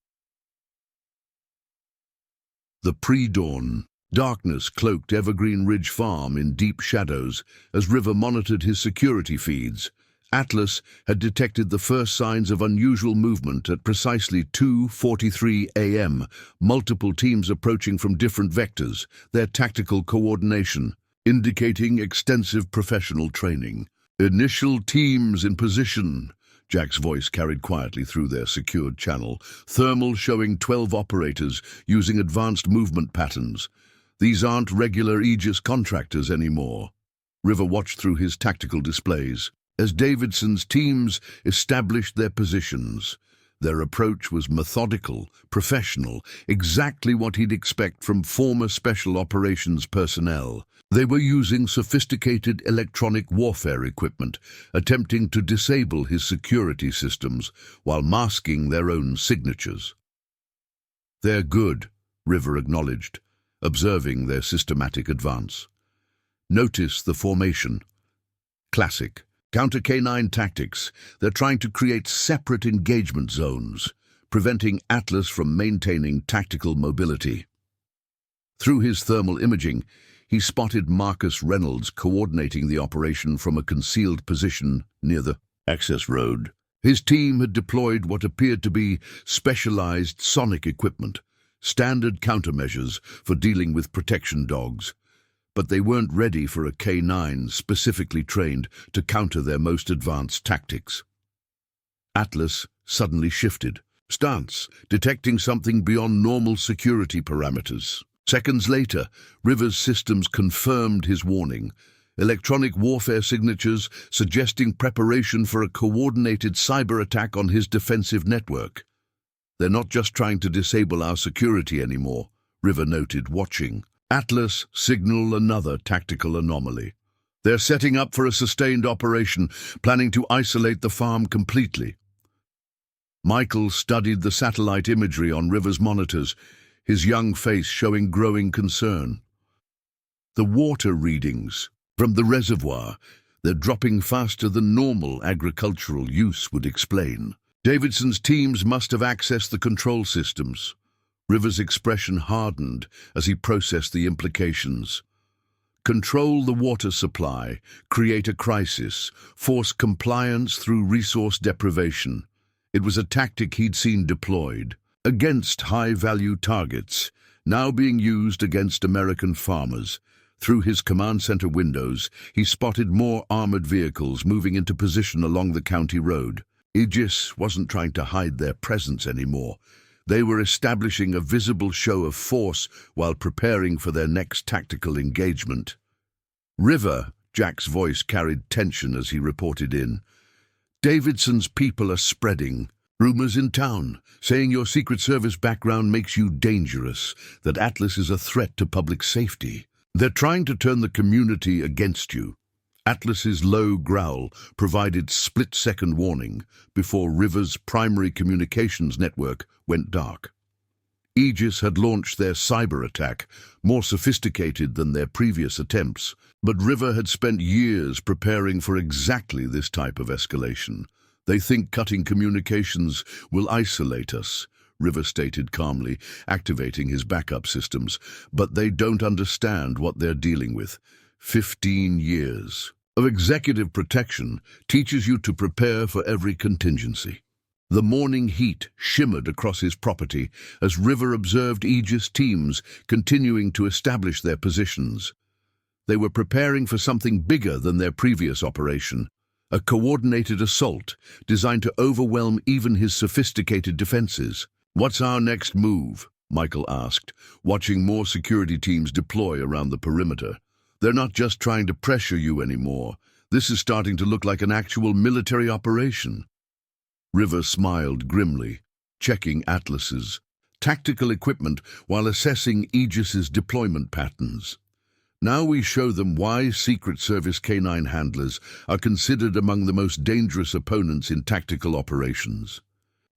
The pre-dawn. Darkness cloaked Evergreen Ridge Farm in deep shadows as River monitored his security feeds. Atlas had detected the first signs of unusual movement at precisely 2:43 a.m., multiple teams approaching from different vectors, their tactical coordination, indicating extensive professional training. "Initial teams in position," Jack's voice carried quietly through their secured channel, thermal showing 12 operators using advanced movement patterns. "These aren't regular Aegis contractors anymore." River watched through his tactical displays as Davidson's teams established their positions. Their approach was methodical, professional, exactly what he'd expect from former Special Operations personnel. They were using sophisticated electronic warfare equipment, attempting to disable his security systems while masking their own signatures. "They're good," River acknowledged, observing their systematic advance. "Notice the formation. Classic. Counter K-9 tactics. They're trying to create separate engagement zones, preventing Atlas from maintaining tactical mobility." Through his thermal imaging, he spotted Marcus Reynolds coordinating the operation from a concealed position near the access road. His team had deployed what appeared to be specialized sonic equipment, standard countermeasures for dealing with protection dogs. But they weren't ready for a K-9 specifically trained to counter their most advanced tactics. Atlas suddenly shifted stance, detecting something beyond normal security parameters. Seconds later, River's systems confirmed his warning. Electronic warfare signatures suggesting preparation for a coordinated cyber attack on his defensive network. "They're not just trying to disable our security anymore," River noted, watching. Atlas signaled another tactical anomaly. "They're setting up for a sustained operation, planning to isolate the farm completely." Michael studied the satellite imagery on River's monitors, his young face showing growing concern. "The water readings from the reservoir, they're dropping faster than normal agricultural use would explain. Davidson's teams must have accessed the control systems." River's expression hardened as he processed the implications. Control the water supply, create a crisis, force compliance through resource deprivation. It was a tactic he'd seen deployed against high-value targets, now being used against American farmers. Through his command center windows, he spotted more armored vehicles moving into position along the county road. Aegis wasn't trying to hide their presence anymore. They were establishing a visible show of force while preparing for their next tactical engagement. "River," Jack's voice carried tension as he reported in. "Davidson's people are spreading. Rumors in town, saying your Secret Service background makes you dangerous, that Atlas is a threat to public safety. They're trying to turn the community against you." Atlas's low growl provided split-second warning before River's primary communications network went dark. Aegis had launched their cyber attack, more sophisticated than their previous attempts, but River had spent years preparing for exactly this type of escalation. "They think cutting communications will isolate us," River stated calmly, activating his backup systems, "but they don't understand what they're dealing with. 15 years of executive protection teaches you to prepare for every contingency." The morning heat shimmered across his property as River observed Aegis teams continuing to establish their positions. They were preparing for something bigger than their previous operation, a coordinated assault designed to overwhelm even his sophisticated defenses. "What's our next move?" Michael asked, watching more security teams deploy around the perimeter. "They're not just trying to pressure you anymore. This is starting to look like an actual military operation." River smiled grimly, checking Atlas's tactical equipment while assessing Aegis's deployment patterns. "Now we show them why Secret Service canine handlers are considered among the most dangerous opponents in tactical operations.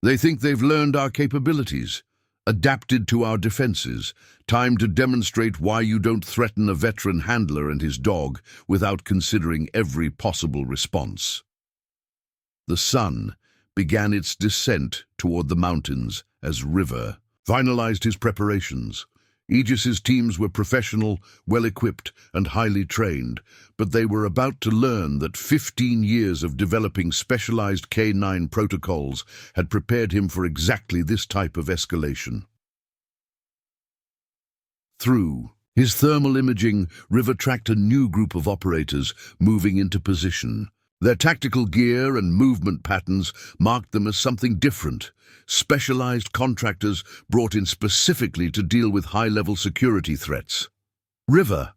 They think they've learned our capabilities, adapted to our defenses. Time to demonstrate why you don't threaten a veteran handler and his dog without considering every possible response." The sun began its descent toward the mountains as River finalized his preparations. Aegis's teams were professional, well-equipped, and highly trained, but they were about to learn that 15 years of developing specialized K9 protocols had prepared him for exactly this type of escalation. Through his thermal imaging, River tracked a new group of operators moving into position. Their tactical gear and movement patterns marked them as something different. Specialized contractors brought in specifically to deal with high-level security threats. "River,"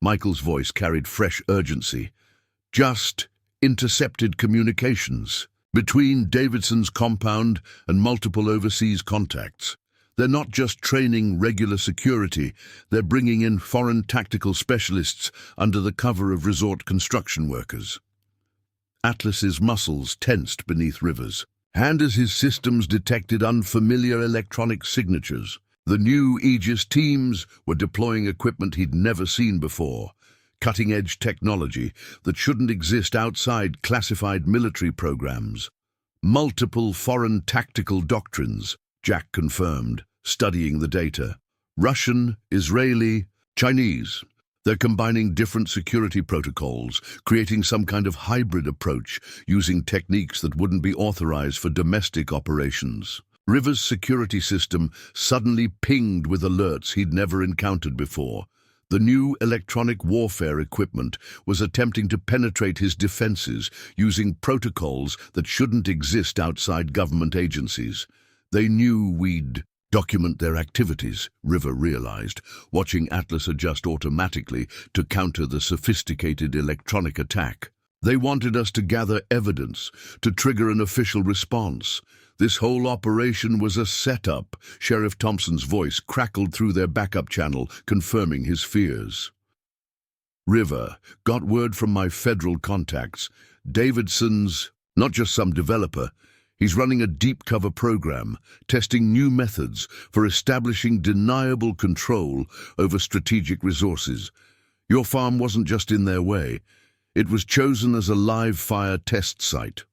Michael's voice carried fresh urgency, "just intercepted communications between Davidson's compound and multiple overseas contacts. They're not just training regular security, they're bringing in foreign tactical specialists under the cover of resort construction workers." Atlas's muscles tensed beneath River's hand as his systems detected unfamiliar electronic signatures. The new Aegis teams were deploying equipment he'd never seen before, cutting-edge technology that shouldn't exist outside classified military programs. "Multiple foreign tactical doctrines," Jack confirmed, studying the data. "Russian, Israeli, Chinese. They're combining different security protocols, creating some kind of hybrid approach, using techniques that wouldn't be authorized for domestic operations." River's security system suddenly pinged with alerts he'd never encountered before. The new electronic warfare equipment was attempting to penetrate his defenses using protocols that shouldn't exist outside government agencies. "They knew we'd document their activities," River realized, watching Atlas adjust automatically to counter the sophisticated electronic attack. "They wanted us to gather evidence, to trigger an official response. This whole operation was a setup." Sheriff Thompson's voice crackled through their backup channel, confirming his fears. "River, got word from my federal contacts. Davidson's not just some developer. He's running a deep cover program, testing new methods for establishing deniable control over strategic resources. Your farm wasn't just in their way. It was chosen as a live-fire test site."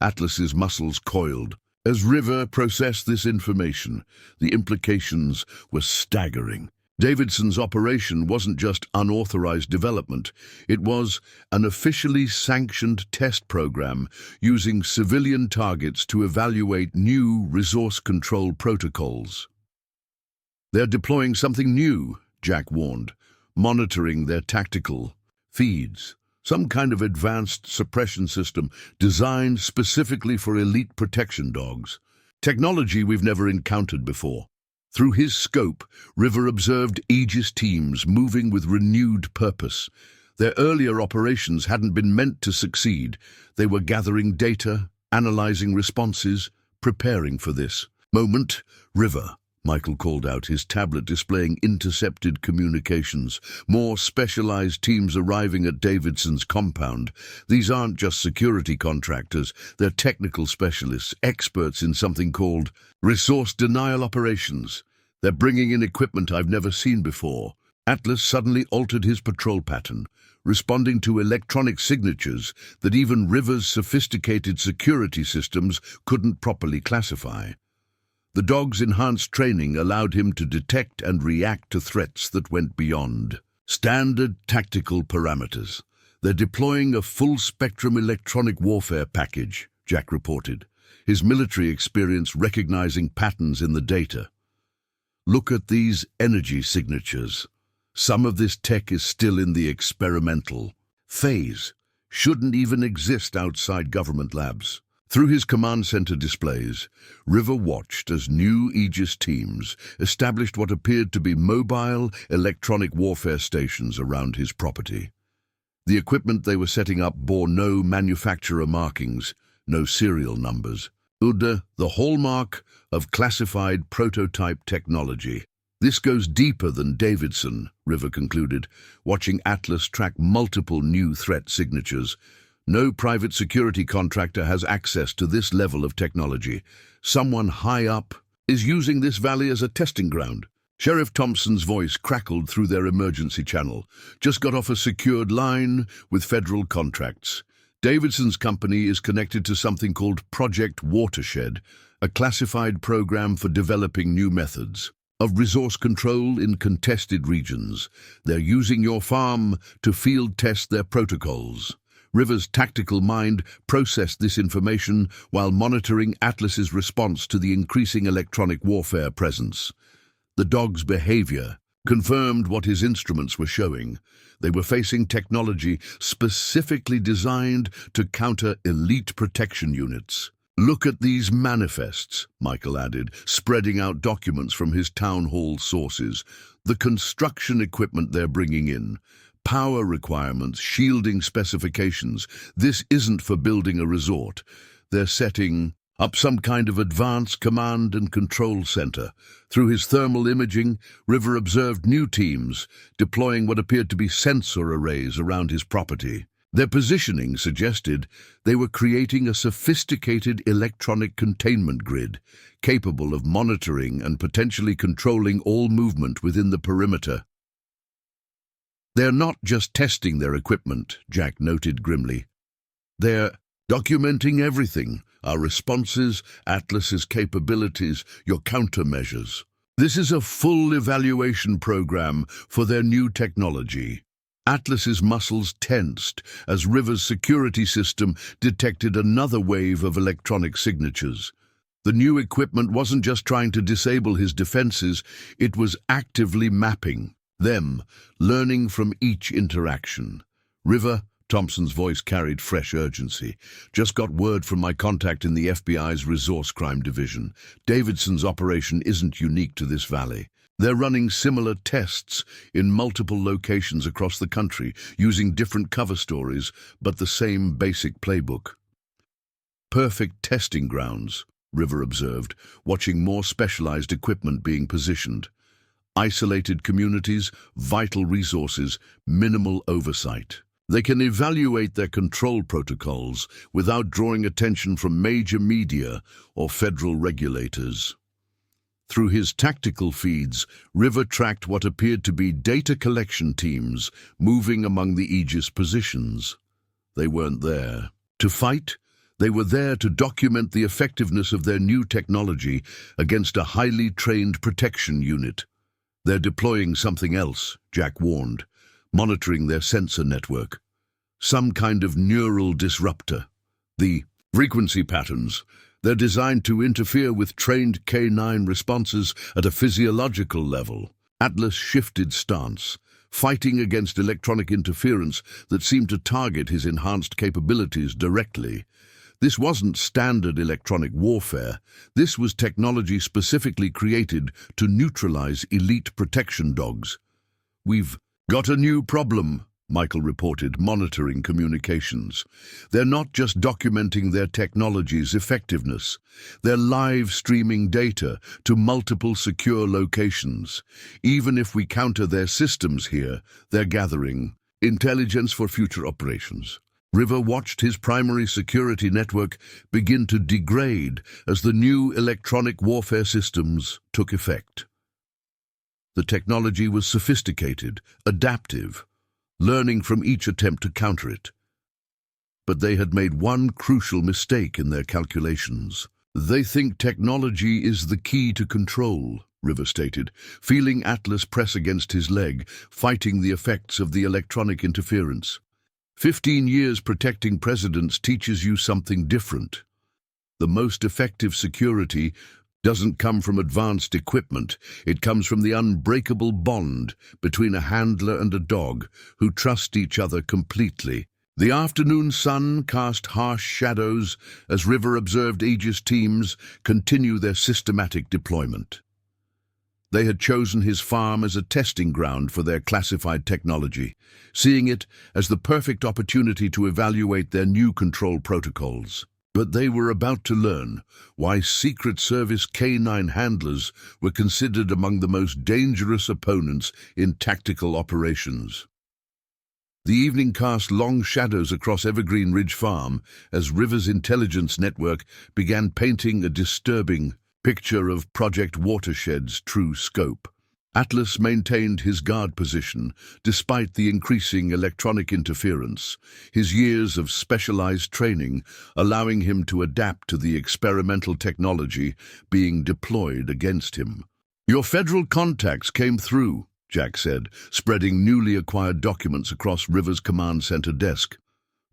Atlas's muscles coiled. As River processed this information, the implications were staggering. Davidson's operation wasn't just unauthorized development, it was an officially sanctioned test program using civilian targets to evaluate new resource control protocols. "They're deploying something new," Jack warned, monitoring their tactical feeds. Some kind of advanced suppression system designed specifically for elite protection dogs. Technology we've never encountered before. Through his scope, River observed Aegis teams moving with renewed purpose. Their earlier operations hadn't been meant to succeed. They were gathering data, analyzing responses, preparing for this moment. "River," Michael called out, his tablet displaying intercepted communications. More specialized teams arriving at Davidson's compound. These aren't just security contractors, they're technical specialists, experts in something called resource denial operations. They're bringing in equipment I've never seen before. Atlas suddenly altered his patrol pattern, responding to electronic signatures that even River's sophisticated security systems couldn't properly classify. The dog's enhanced training allowed him to detect and react to threats that went beyond standard tactical parameters. "They're deploying a full-spectrum electronic warfare package," Jack reported, his military experience recognizing patterns in the data. "Look at these energy signatures. Some of this tech is still in the experimental phase, shouldn't even exist outside government labs." Through his command center displays, River watched as new Aegis teams established what appeared to be mobile electronic warfare stations around his property. The equipment they were setting up bore no manufacturer markings, no serial numbers. The hallmark of classified prototype technology. "This goes deeper than Davidson," River concluded, watching Atlas track multiple new threat signatures. "No private security contractor has access to this level of technology. Someone high up is using this valley as a testing ground." Sheriff Thompson's voice crackled through their emergency channel. "Just got off a secured line with federal contracts. Davidson's company is connected to something called Project Watershed, a classified program for developing new methods of resource control in contested regions. They're using your farm to field test their protocols." River's tactical mind processed this information while monitoring Atlas's response to the increasing electronic warfare presence. The dog's behavior confirmed what his instruments were showing. They were facing technology specifically designed to counter elite protection units. "Look at these manifests," Michael added, spreading out documents from his town hall sources. "The construction equipment they're bringing in. Power requirements, shielding specifications. This isn't for building a resort. They're setting up some kind of advanced command and control center." Through his thermal imaging, River observed new teams deploying what appeared to be sensor arrays around his property. Their positioning suggested they were creating a sophisticated electronic containment grid, capable of monitoring and potentially controlling all movement within the perimeter. "They're not just testing their equipment," Jack noted grimly. "They're documenting everything, our responses, Atlas's capabilities, your countermeasures. This is a full evaluation program for their new technology." Atlas's muscles tensed as River's security system detected another wave of electronic signatures. The new equipment wasn't just trying to disable his defenses, it was actively mapping them, learning from each interaction. "River," Thompson's voice carried fresh urgency. "Just got word from my contact in the FBI's Resource Crime Division. Davidson's operation isn't unique to this valley. They're running similar tests in multiple locations across the country, using different cover stories, but the same basic playbook." "Perfect testing grounds," River observed, watching more specialized equipment being positioned. "Isolated communities, vital resources, minimal oversight. They can evaluate their control protocols without drawing attention from major media or federal regulators." Through his tactical feeds, River tracked what appeared to be data collection teams moving among the Aegis positions. They weren't there to fight. They were there to document the effectiveness of their new technology against a highly trained protection unit. "They're deploying something else," Jack warned, monitoring their sensor network. "Some kind of neural disruptor. The frequency patterns. They're designed to interfere with trained K9 responses at a physiological level." Atlas shifted stance, fighting against electronic interference that seemed to target his enhanced capabilities directly. This wasn't standard electronic warfare. This was technology specifically created to neutralize elite protection dogs. "We've got a new problem," Michael reported, monitoring communications. "They're not just documenting their technology's effectiveness. They're live streaming data to multiple secure locations. Even if we counter their systems here, they're gathering intelligence for future operations." River watched his primary security network begin to degrade as the new electronic warfare systems took effect. The technology was sophisticated, adaptive, learning from each attempt to counter it. But they had made one crucial mistake in their calculations. "They think technology is the key to control," River stated, feeling Atlas press against his leg, fighting the effects of the electronic interference. 15 years protecting presidents teaches you something different. The most effective security doesn't come from advanced equipment. It comes from the unbreakable bond between a handler and a dog who trust each other completely. The afternoon sun cast harsh shadows as River observed Aegis teams continue their systematic deployment. They had chosen his farm as a testing ground for their classified technology, seeing it as the perfect opportunity to evaluate their new control protocols. But they were about to learn why Secret Service K9 handlers were considered among the most dangerous opponents in tactical operations. The evening cast long shadows across Evergreen Ridge Farm as River's intelligence network began painting a disturbing picture of Project Watershed's true scope. Atlas maintained his guard position despite the increasing electronic interference, his years of specialized training allowing him to adapt to the experimental technology being deployed against him. "Your federal contacts came through," Jack said, spreading newly acquired documents across River's command center desk.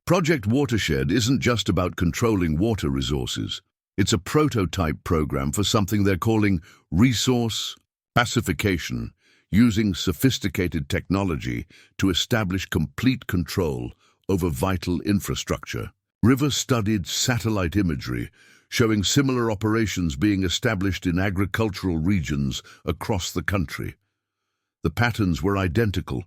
"Project Watershed isn't just about controlling water resources. It's a prototype program for something they're calling resource pacification, using sophisticated technology to establish complete control over vital infrastructure." River studied satellite imagery, showing similar operations being established in agricultural regions across the country. The patterns were identical: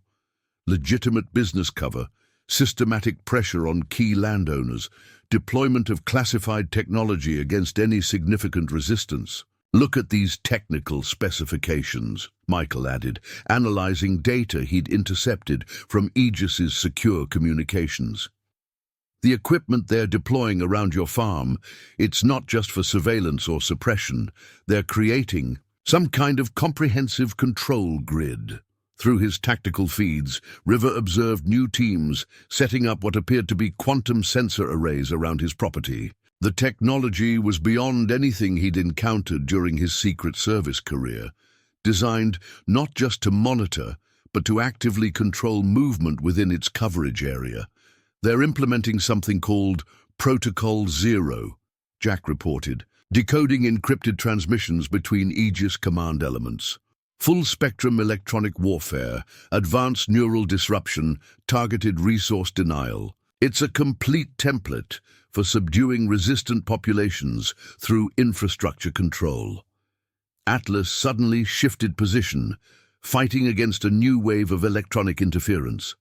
legitimate business cover, systematic pressure on key landowners, deployment of classified technology against any significant resistance. "Look at these technical specifications," Michael added, analyzing data he'd intercepted from Aegis's secure communications. "The equipment they're deploying around your farm, it's not just for surveillance or suppression. They're creating some kind of comprehensive control grid." Through his tactical feeds, River observed new teams setting up what appeared to be quantum sensor arrays around his property. The technology was beyond anything he'd encountered during his Secret Service career, designed not just to monitor, but to actively control movement within its coverage area. "They're implementing something called Protocol Zero," Jack reported, decoding encrypted transmissions between Aegis command elements. "Full-spectrum electronic warfare, advanced neural disruption, targeted resource denial. It's a complete template for subduing resistant populations through infrastructure control." Atlas suddenly shifted position, fighting against a new wave of electronic interference.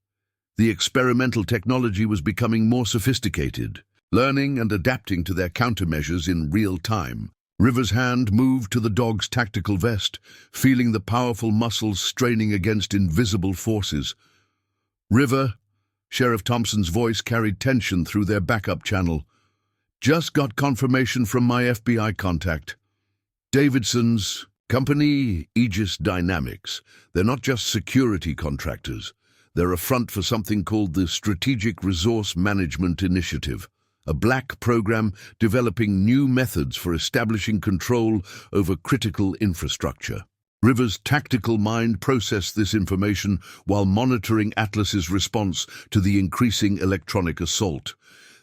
The experimental technology was becoming more sophisticated, learning and adapting to their countermeasures in real time. River's hand moved to the dog's tactical vest, feeling the powerful muscles straining against invisible forces. "River," Sheriff Thompson's voice carried tension through their backup channel. "Just got confirmation from my FBI contact. Davidson's company, Aegis Dynamics. They're not just security contractors. They're a front for something called the Strategic Resource Management Initiative, a black program developing new methods for establishing control over critical infrastructure." River's tactical mind processed this information while monitoring Atlas's response to the increasing electronic assault.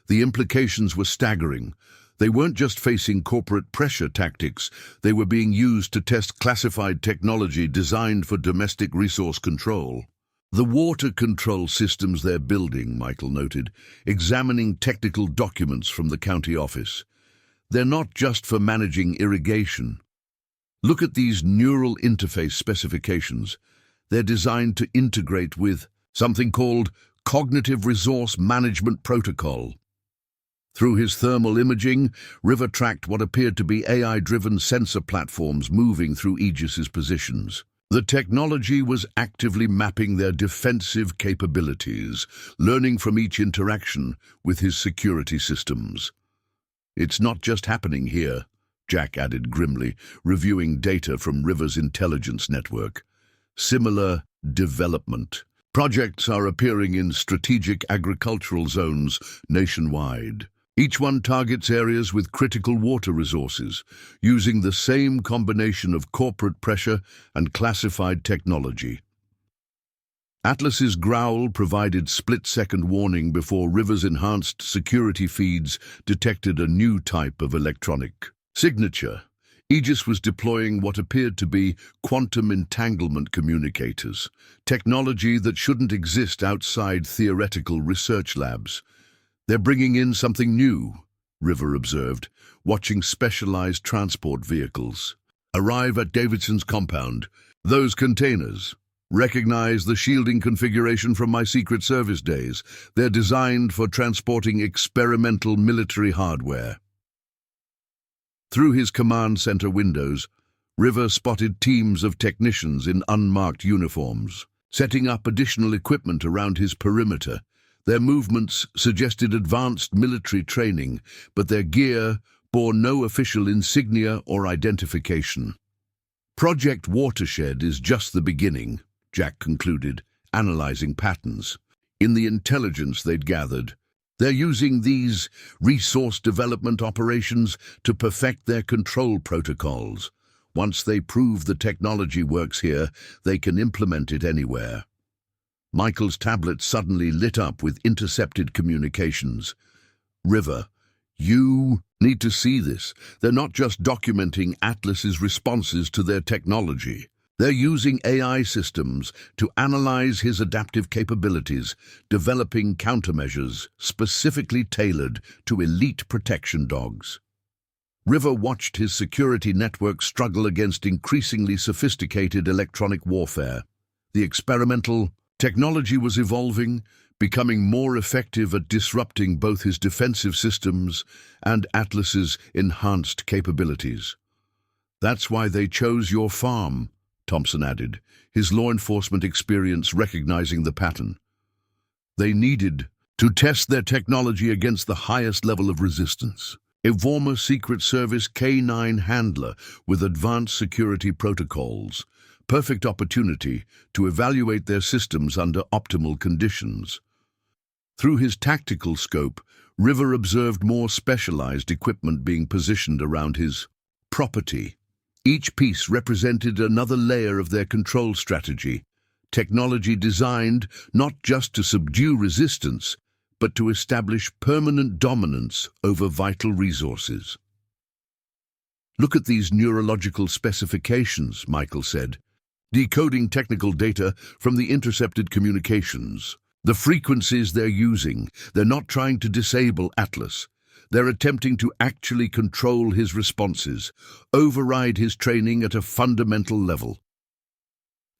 The implications were staggering. They weren't just facing corporate pressure tactics, they were being used to test classified technology designed for domestic resource control. The water control systems they're building, Michael noted, examining technical documents from the county office. They're not just for managing irrigation. Look at these neural interface specifications. They're designed to integrate with something called Cognitive Resource Management Protocol. Through his thermal imaging, River tracked what appeared to be AI-driven sensor platforms moving through Aegis's positions. The technology was actively mapping their defensive capabilities, learning from each interaction with his security systems. "It's not just happening here," Jack added grimly, reviewing data from River's intelligence network. "Similar development. Projects are appearing in strategic agricultural zones nationwide. Each one targets areas with critical water resources, using the same combination of corporate pressure and classified technology." Atlas's growl provided split-second warning before River's enhanced security feeds detected a new type of electronic signature. Aegis was deploying what appeared to be quantum entanglement communicators, technology that shouldn't exist outside theoretical research labs. "They're bringing in something new," River observed, watching specialized transport vehicles arrive at Davidson's compound. "Those containers. Recognize the shielding configuration from my Secret Service days. They're designed for transporting experimental military hardware." Through his command center windows, River spotted teams of technicians in unmarked uniforms, setting up additional equipment around his perimeter. Their movements suggested advanced military training, but their gear bore no official insignia or identification. "Project Watershed is just the beginning," Jack concluded, analyzing patterns. In the intelligence they'd gathered, they're using these resource development operations to perfect their control protocols. Once they prove the technology works here, they can implement it anywhere. Michael's tablet suddenly lit up with intercepted communications. "River, you need to see this. They're not just documenting Atlas's responses to their technology. They're using AI systems to analyze his adaptive capabilities, developing countermeasures specifically tailored to elite protection dogs." River watched his security network struggle against increasingly sophisticated electronic warfare. The experimental technology was evolving, becoming more effective at disrupting both his defensive systems and Atlas's enhanced capabilities. "That's why they chose your farm," Thompson added, his law enforcement experience recognizing the pattern. "They needed to test their technology against the highest level of resistance. A former Secret Service K-9 handler with advanced security protocols. Perfect opportunity to evaluate their systems under optimal conditions." Through his tactical scope, River observed more specialized equipment being positioned around his property. Each piece represented another layer of their control strategy, technology designed not just to subdue resistance, but to establish permanent dominance over vital resources. "Look at these neurological specifications," Michael said, decoding technical data from the intercepted communications. "The frequencies they're using, they're not trying to disable Atlas. They're attempting to actually control his responses, override his training at a fundamental level."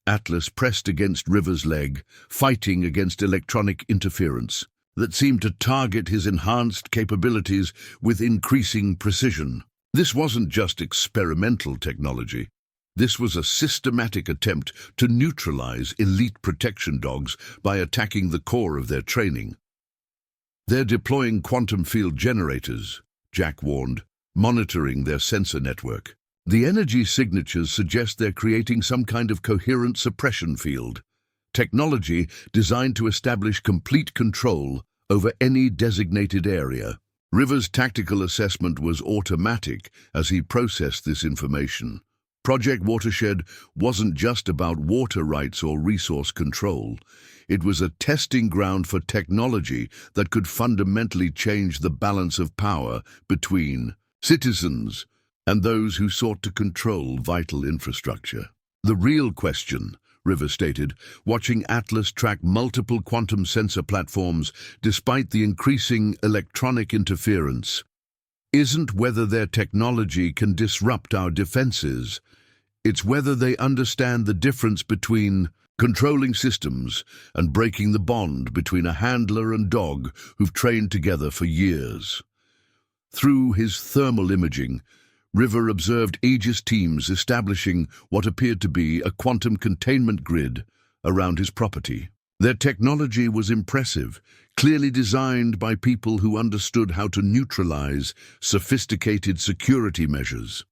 Atlas pressed against River's leg, fighting against electronic interference that seemed to target his enhanced capabilities with increasing precision. This wasn't just experimental technology. This was a systematic attempt to neutralize elite protection dogs by attacking the core of their training. "They're deploying quantum field generators," Jack warned, monitoring their sensor network. "The energy signatures suggest they're creating some kind of coherent suppression field, technology designed to establish complete control over any designated area." River's tactical assessment was automatic as he processed this information. Project Watershed wasn't just about water rights or resource control. It was a testing ground for technology that could fundamentally change the balance of power between citizens and those who sought to control vital infrastructure. The real question, River stated, watching Atlas track multiple quantum sensor platforms despite the increasing electronic interference, isn't whether their technology can disrupt our defenses. It's whether they understand the difference between controlling systems and breaking the bond between a handler and dog who've trained together for years. Through his thermal imaging, River observed Aegis teams establishing what appeared to be a quantum containment grid around his property. Their technology was impressive, clearly designed by people who understood how to neutralize sophisticated security measures.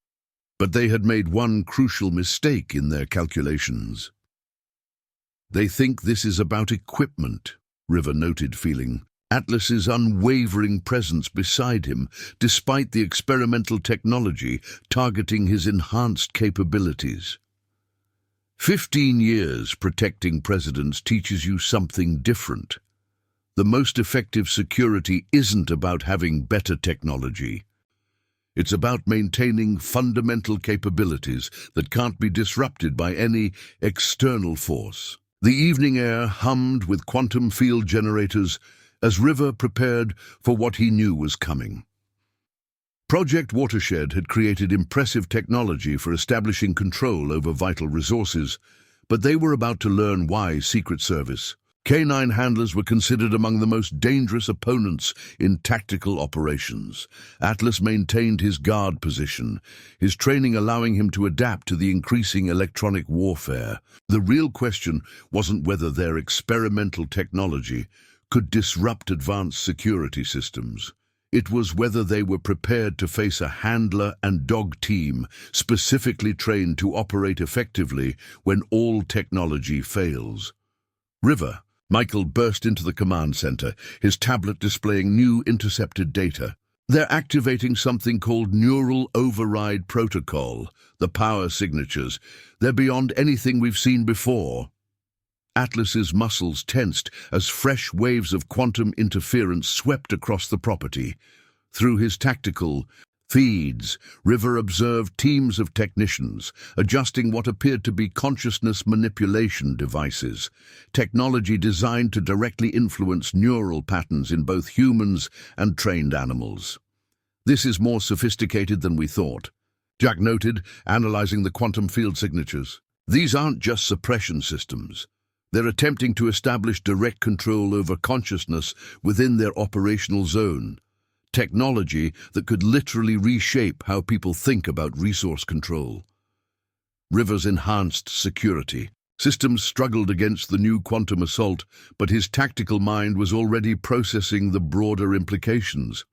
But they had made one crucial mistake in their calculations. They think this is about equipment, River noted, feeling Atlas's unwavering presence beside him, despite the experimental technology targeting his enhanced capabilities. 15 years protecting presidents teaches you something different. The most effective security isn't about having better technology. It's about maintaining fundamental capabilities that can't be disrupted by any external force. The evening air hummed with quantum field generators as River prepared for what he knew was coming. Project Watershed had created impressive technology for establishing control over vital resources, but they were about to learn why Secret Service K-9 handlers were considered among the most dangerous opponents in tactical operations. Atlas maintained his guard position, his training allowing him to adapt to the increasing electronic warfare. The real question wasn't whether their experimental technology could disrupt advanced security systems. It was whether they were prepared to face a handler and dog team specifically trained to operate effectively when all technology fails. River, Michael burst into the command center, his tablet displaying new intercepted data. They're activating something called Neural Override Protocol, the power signatures. They're beyond anything we've seen before. Atlas's muscles tensed as fresh waves of quantum interference swept across the property. Through his tactical feeds, River observed teams of technicians adjusting what appeared to be consciousness manipulation devices, technology designed to directly influence neural patterns in both humans and trained animals. "This is more sophisticated than we thought," Jack noted, analyzing the quantum field signatures. "These aren't just suppression systems. They're attempting to establish direct control over consciousness within their operational zone. Technology that could literally reshape how people think about resource control." River's enhanced security systems struggled against the new quantum assault, but his tactical mind was already processing the broader implications.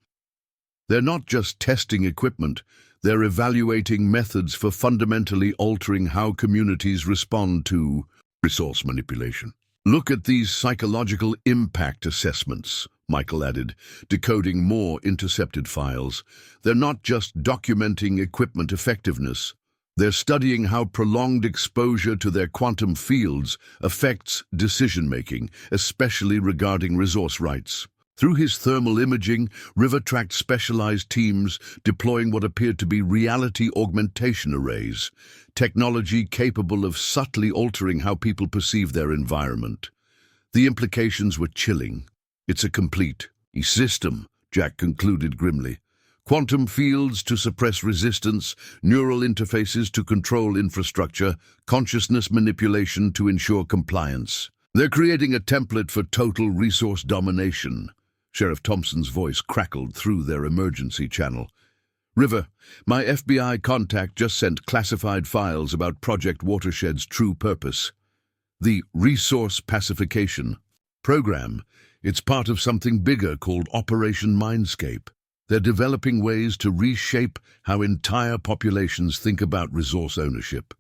They're not just testing equipment, they're evaluating methods for fundamentally altering how communities respond to resource manipulation. "Look at these psychological impact assessments," Michael added, decoding more intercepted files. "They're not just documenting equipment effectiveness. They're studying how prolonged exposure to their quantum fields affects decision-making, especially regarding resource rights." Through his thermal imaging, River tracked specialized teams deploying what appeared to be reality augmentation arrays, technology capable of subtly altering how people perceive their environment. The implications were chilling. "It's a complete system," Jack concluded grimly. "Quantum fields to suppress resistance, neural interfaces to control infrastructure, consciousness manipulation to ensure compliance. They're creating a template for total resource domination." Sheriff Thompson's voice crackled through their emergency channel. "River, my FBI contact just sent classified files about Project Watershed's true purpose. The Resource Pacification Program. It's part of something bigger called Operation Mindscape. They're developing ways to reshape how entire populations think about resource ownership."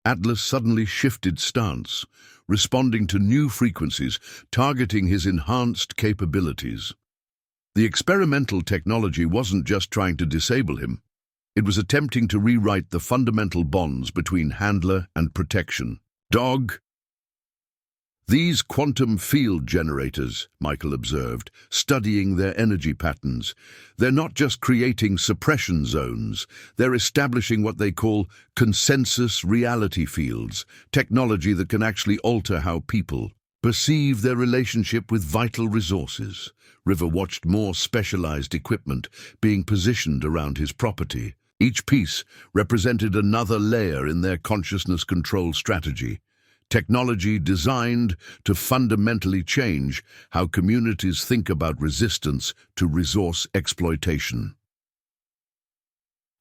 Atlas suddenly shifted stance, responding to new frequencies, targeting his enhanced capabilities. The experimental technology wasn't just trying to disable him. It was attempting to rewrite the fundamental bonds between handler and protection. Dog. These quantum field generators, Michael observed, studying their energy patterns. They're not just creating suppression zones, they're establishing what they call consensus reality fields, technology that can actually alter how people perceive their relationship with vital resources. River watched more specialized equipment being positioned around his property. Each piece represented another layer in their consciousness control strategy. Technology designed to fundamentally change how communities think about resistance to resource exploitation.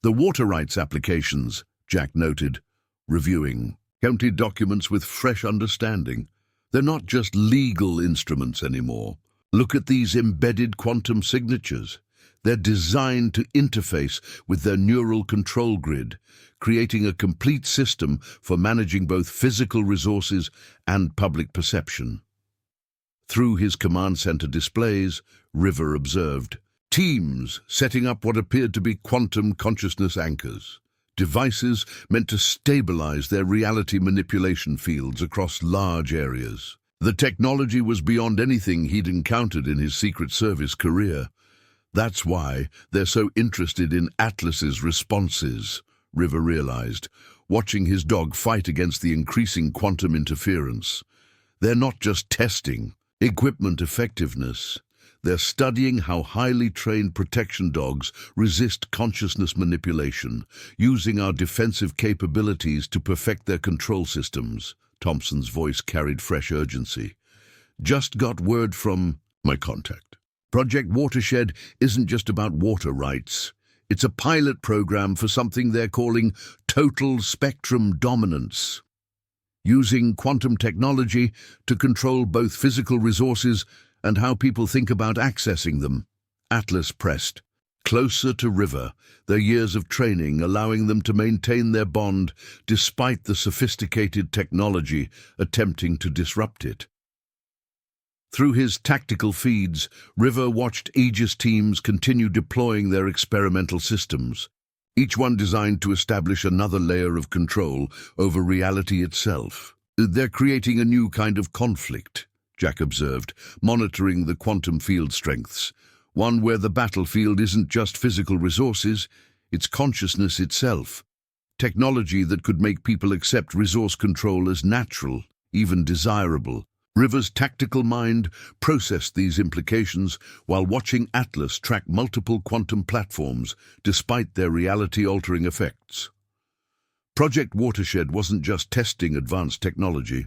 The water rights applications, Jack noted, reviewing county documents with fresh understanding. They're not just legal instruments anymore. Look at these embedded quantum signatures. They're designed to interface with their neural control grid, creating a complete system for managing both physical resources and public perception. Through his command center displays, River observed teams setting up what appeared to be quantum consciousness anchors, devices meant to stabilize their reality manipulation fields across large areas. The technology was beyond anything he'd encountered in his Secret Service career. That's why they're so interested in Atlas's responses, River realized, watching his dog fight against the increasing quantum interference. They're not just testing equipment effectiveness. They're studying how highly trained protection dogs resist consciousness manipulation, using our defensive capabilities to perfect their control systems. Thompson's voice carried fresh urgency. Just got word from my contact. Project Watershed isn't just about water rights. It's a pilot program for something they're calling total spectrum dominance, using quantum technology to control both physical resources and how people think about accessing them. Atlas pressed closer to River, their years of training allowing them to maintain their bond despite the sophisticated technology attempting to disrupt it. Through his tactical feeds, River watched Aegis teams continue deploying their experimental systems, each one designed to establish another layer of control over reality itself. They're creating a new kind of conflict, Jack observed, monitoring the quantum field strengths, one where the battlefield isn't just physical resources, it's consciousness itself, technology that could make people accept resource control as natural, even desirable. River's tactical mind processed these implications while watching Atlas track multiple quantum platforms despite their reality-altering effects. Project Watershed wasn't just testing advanced technology.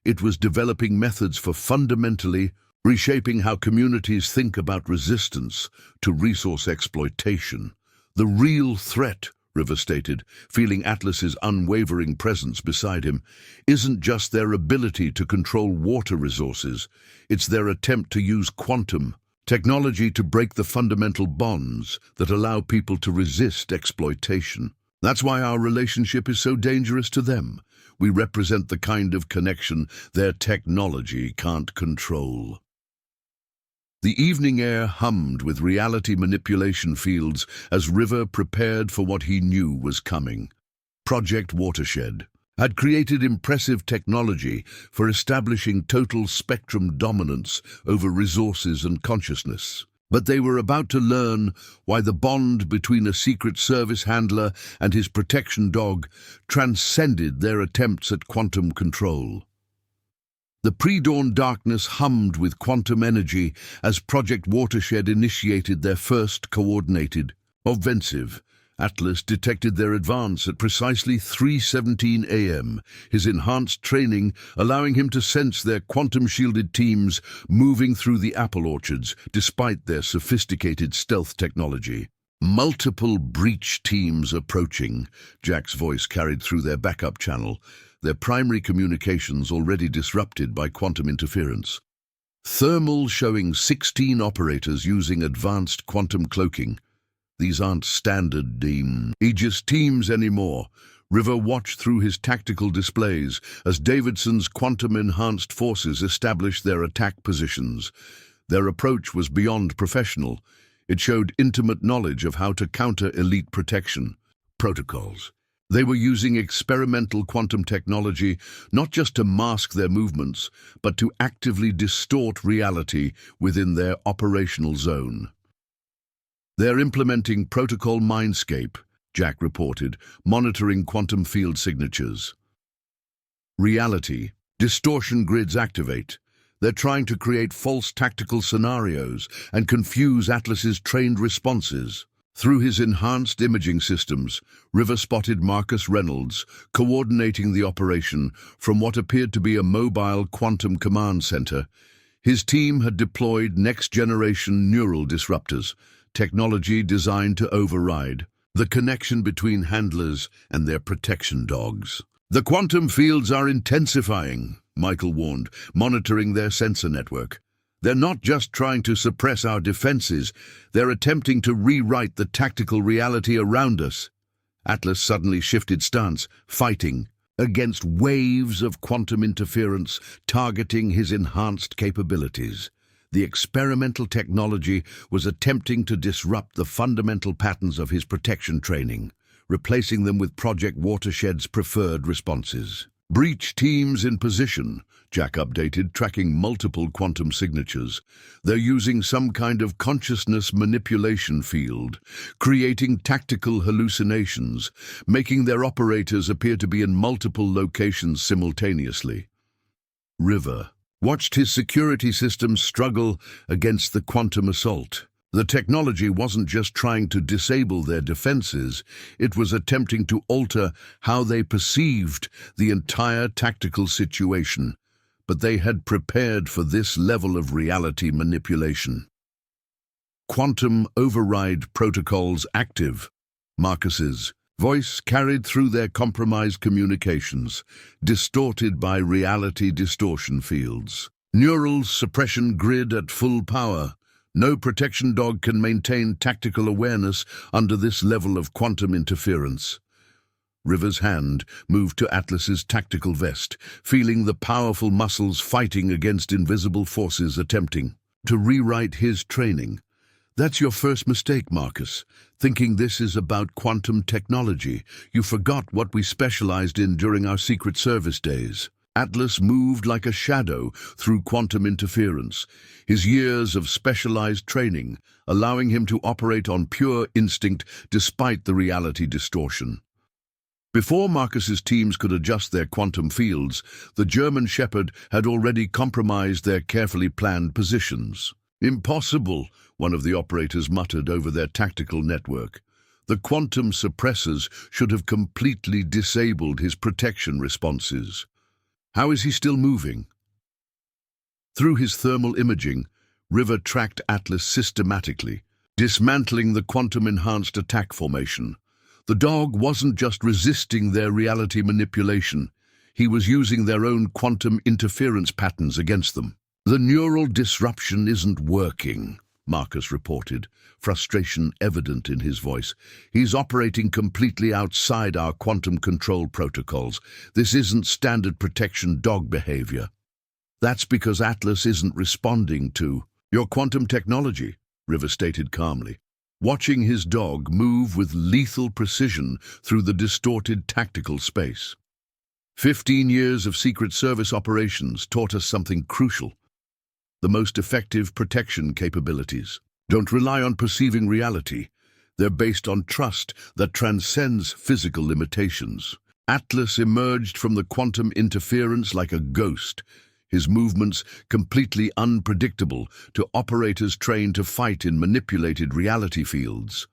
It was developing methods for fundamentally reshaping how communities think about resistance to resource exploitation. The real threat, River stated, feeling Atlas's unwavering presence beside him, isn't just their ability to control water resources, it's their attempt to use quantum technology to break the fundamental bonds that allow people to resist exploitation. That's why our relationship is so dangerous to them. We represent the kind of connection their technology can't control. The evening air hummed with reality manipulation fields as River prepared for what he knew was coming. Project Watershed had created impressive technology for establishing total spectrum dominance over resources and consciousness. But they were about to learn why the bond between a Secret Service handler and his protection dog transcended their attempts at quantum control. The pre-dawn darkness hummed with quantum energy as Project Watershed initiated their first coordinated offensive. Atlas detected their advance at precisely 3:17 a.m., his enhanced training allowing him to sense their quantum-shielded teams moving through the apple orchards despite their sophisticated stealth technology. Multiple breach teams approaching, Jack's voice carried through their backup channel, their primary communications already disrupted by quantum interference. Thermal showing 16 operators using advanced quantum cloaking. These aren't standard Aegis teams anymore. River watched through his tactical displays as Davidson's quantum-enhanced forces established their attack positions. Their approach was beyond professional. It showed intimate knowledge of how to counter elite protection. protocols. They were using experimental quantum technology not just to mask their movements, but to actively distort reality within their operational zone. They're implementing Protocol Mindscape, Jack reported, monitoring quantum field signatures. Reality. Distortion grids activate. They're trying to create false tactical scenarios and confuse Atlas's trained responses. Through his enhanced imaging systems, River spotted Marcus Reynolds coordinating the operation from what appeared to be a mobile quantum command center. His team had deployed next-generation neural disruptors, technology designed to override the connection between handlers and their protection dogs. "The quantum fields are intensifying," Michael warned, monitoring their sensor network. "They're not just trying to suppress our defenses, they're attempting to rewrite the tactical reality around us." Atlas suddenly shifted stance, fighting against waves of quantum interference targeting his enhanced capabilities. The experimental technology was attempting to disrupt the fundamental patterns of his protection training, replacing them with Project Watershed's preferred responses. "Breach teams in position," Jack updated, tracking multiple quantum signatures. "They're using some kind of consciousness manipulation field, creating tactical hallucinations, making their operators appear to be in multiple locations simultaneously." River watched his security systems struggle against the quantum assault. The technology wasn't just trying to disable their defenses, it was attempting to alter how they perceived the entire tactical situation. But they had prepared for this level of reality manipulation. "Quantum override protocols active," Marcus's voice carried through their compromised communications, distorted by reality distortion fields. "Neural suppression grid at full power. No protection dog can maintain tactical awareness under this level of quantum interference." River's hand moved to Atlas's tactical vest, feeling the powerful muscles fighting against invisible forces attempting to rewrite his training. "That's your first mistake, Marcus. Thinking this is about quantum technology. You forgot what we specialized in during our Secret Service days." Atlas moved like a shadow through quantum interference, his years of specialized training allowing him to operate on pure instinct despite the reality distortion. Before Marcus's teams could adjust their quantum fields, the German Shepherd had already compromised their carefully planned positions. "Impossible," one of the operators muttered over their tactical network. "The quantum suppressors should have completely disabled his protection responses. How is he still moving?" Through his thermal imaging, River tracked Atlas systematically, dismantling the quantum-enhanced attack formation. The dog wasn't just resisting their reality manipulation, he was using their own quantum interference patterns against them. "The neural disruption isn't working," Marcus reported, frustration evident in his voice. "He's operating completely outside our quantum control protocols. This isn't standard protection dog behavior." "That's because Atlas isn't responding to your quantum technology," River stated calmly, watching his dog move with lethal precision through the distorted tactical space. 15 years of Secret Service operations taught us something crucial. The most effective protection capabilities don't rely on perceiving reality. They're based on trust that transcends physical limitations. Atlas emerged from the quantum interference like a ghost, his movements completely unpredictable to operators trained to fight in manipulated reality fields.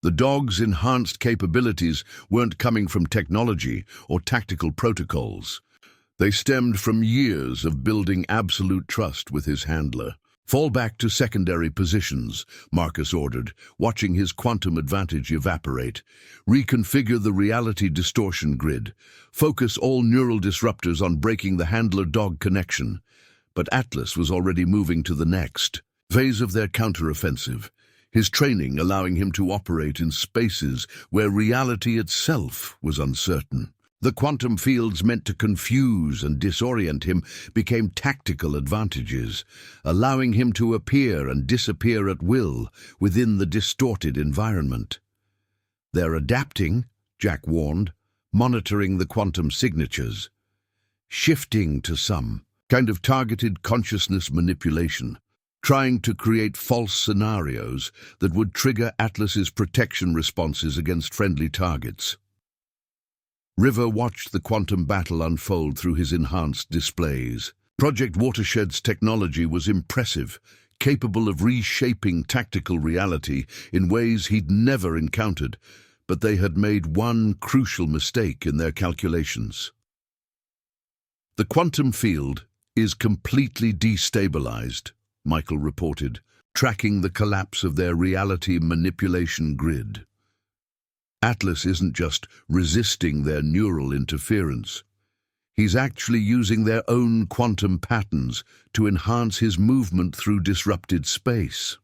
The dog's enhanced capabilities weren't coming from technology or tactical protocols. They stemmed from years of building absolute trust with his handler. "Fall back to secondary positions," Marcus ordered, watching his quantum advantage evaporate. "Reconfigure the reality distortion grid. Focus all neural disruptors on breaking the handler-dog connection." But Atlas was already moving to the next phase of their counteroffensive, his training allowing him to operate in spaces where reality itself was uncertain. The quantum fields meant to confuse and disorient him became tactical advantages, allowing him to appear and disappear at will within the distorted environment. "They're adapting," Jack warned, monitoring the quantum signatures. Shifting to some kind of targeted consciousness manipulation, trying to create false scenarios that would trigger Atlas's protection responses against friendly targets. River watched the quantum battle unfold through his enhanced displays. Project Watershed's technology was impressive, capable of reshaping tactical reality in ways he'd never encountered, but they had made one crucial mistake in their calculations. The quantum field is completely destabilized, Michael reported, tracking the collapse of their reality manipulation grid. Atlas isn't just resisting their neural interference. He's actually using their own quantum patterns to enhance his movement through disrupted space.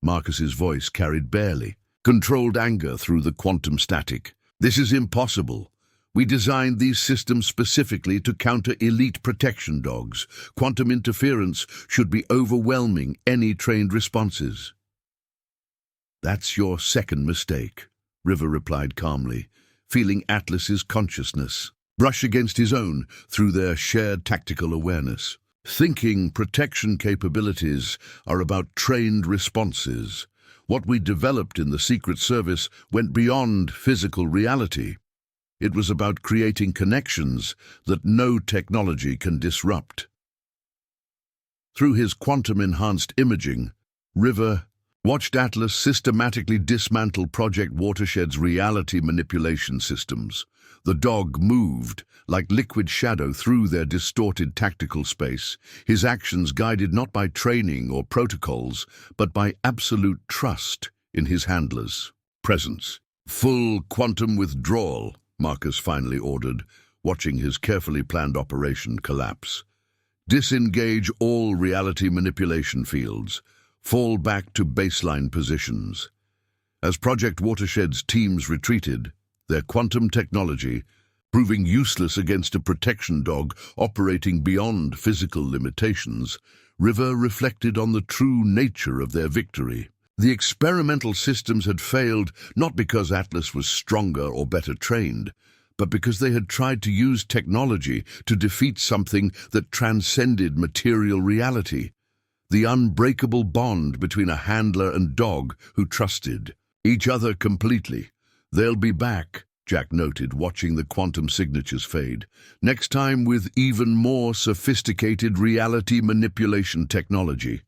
Marcus's voice carried barely controlled anger through the quantum static. This is impossible. We designed these systems specifically to counter elite protection dogs. Quantum interference should be overwhelming any trained responses. That's your second mistake, River replied calmly, feeling Atlas's consciousness brush against his own through their shared tactical awareness. Thinking protection capabilities are about trained responses. What we developed in the Secret Service went beyond physical reality. It was about creating connections that no technology can disrupt. Through his quantum-enhanced imaging, River watched Atlas systematically dismantle Project Watershed's reality manipulation systems. The dog moved like liquid shadow through their distorted tactical space, his actions guided not by training or protocols, but by absolute trust in his handler's presence. Full quantum withdrawal, Marcus finally ordered, watching his carefully planned operation collapse. Disengage all reality manipulation fields. Fall back to baseline positions. As Project Watershed's teams retreated, their quantum technology proving useless against a protection dog operating beyond physical limitations, River reflected on the true nature of their victory. The experimental systems had failed not because Atlas was stronger or better trained, but because they had tried to use technology to defeat something that transcended material reality. The unbreakable bond between a handler and dog who trusted each other completely. They'll be back, Jack noted, watching the quantum signatures fade. Next time with even more sophisticated reality manipulation technology.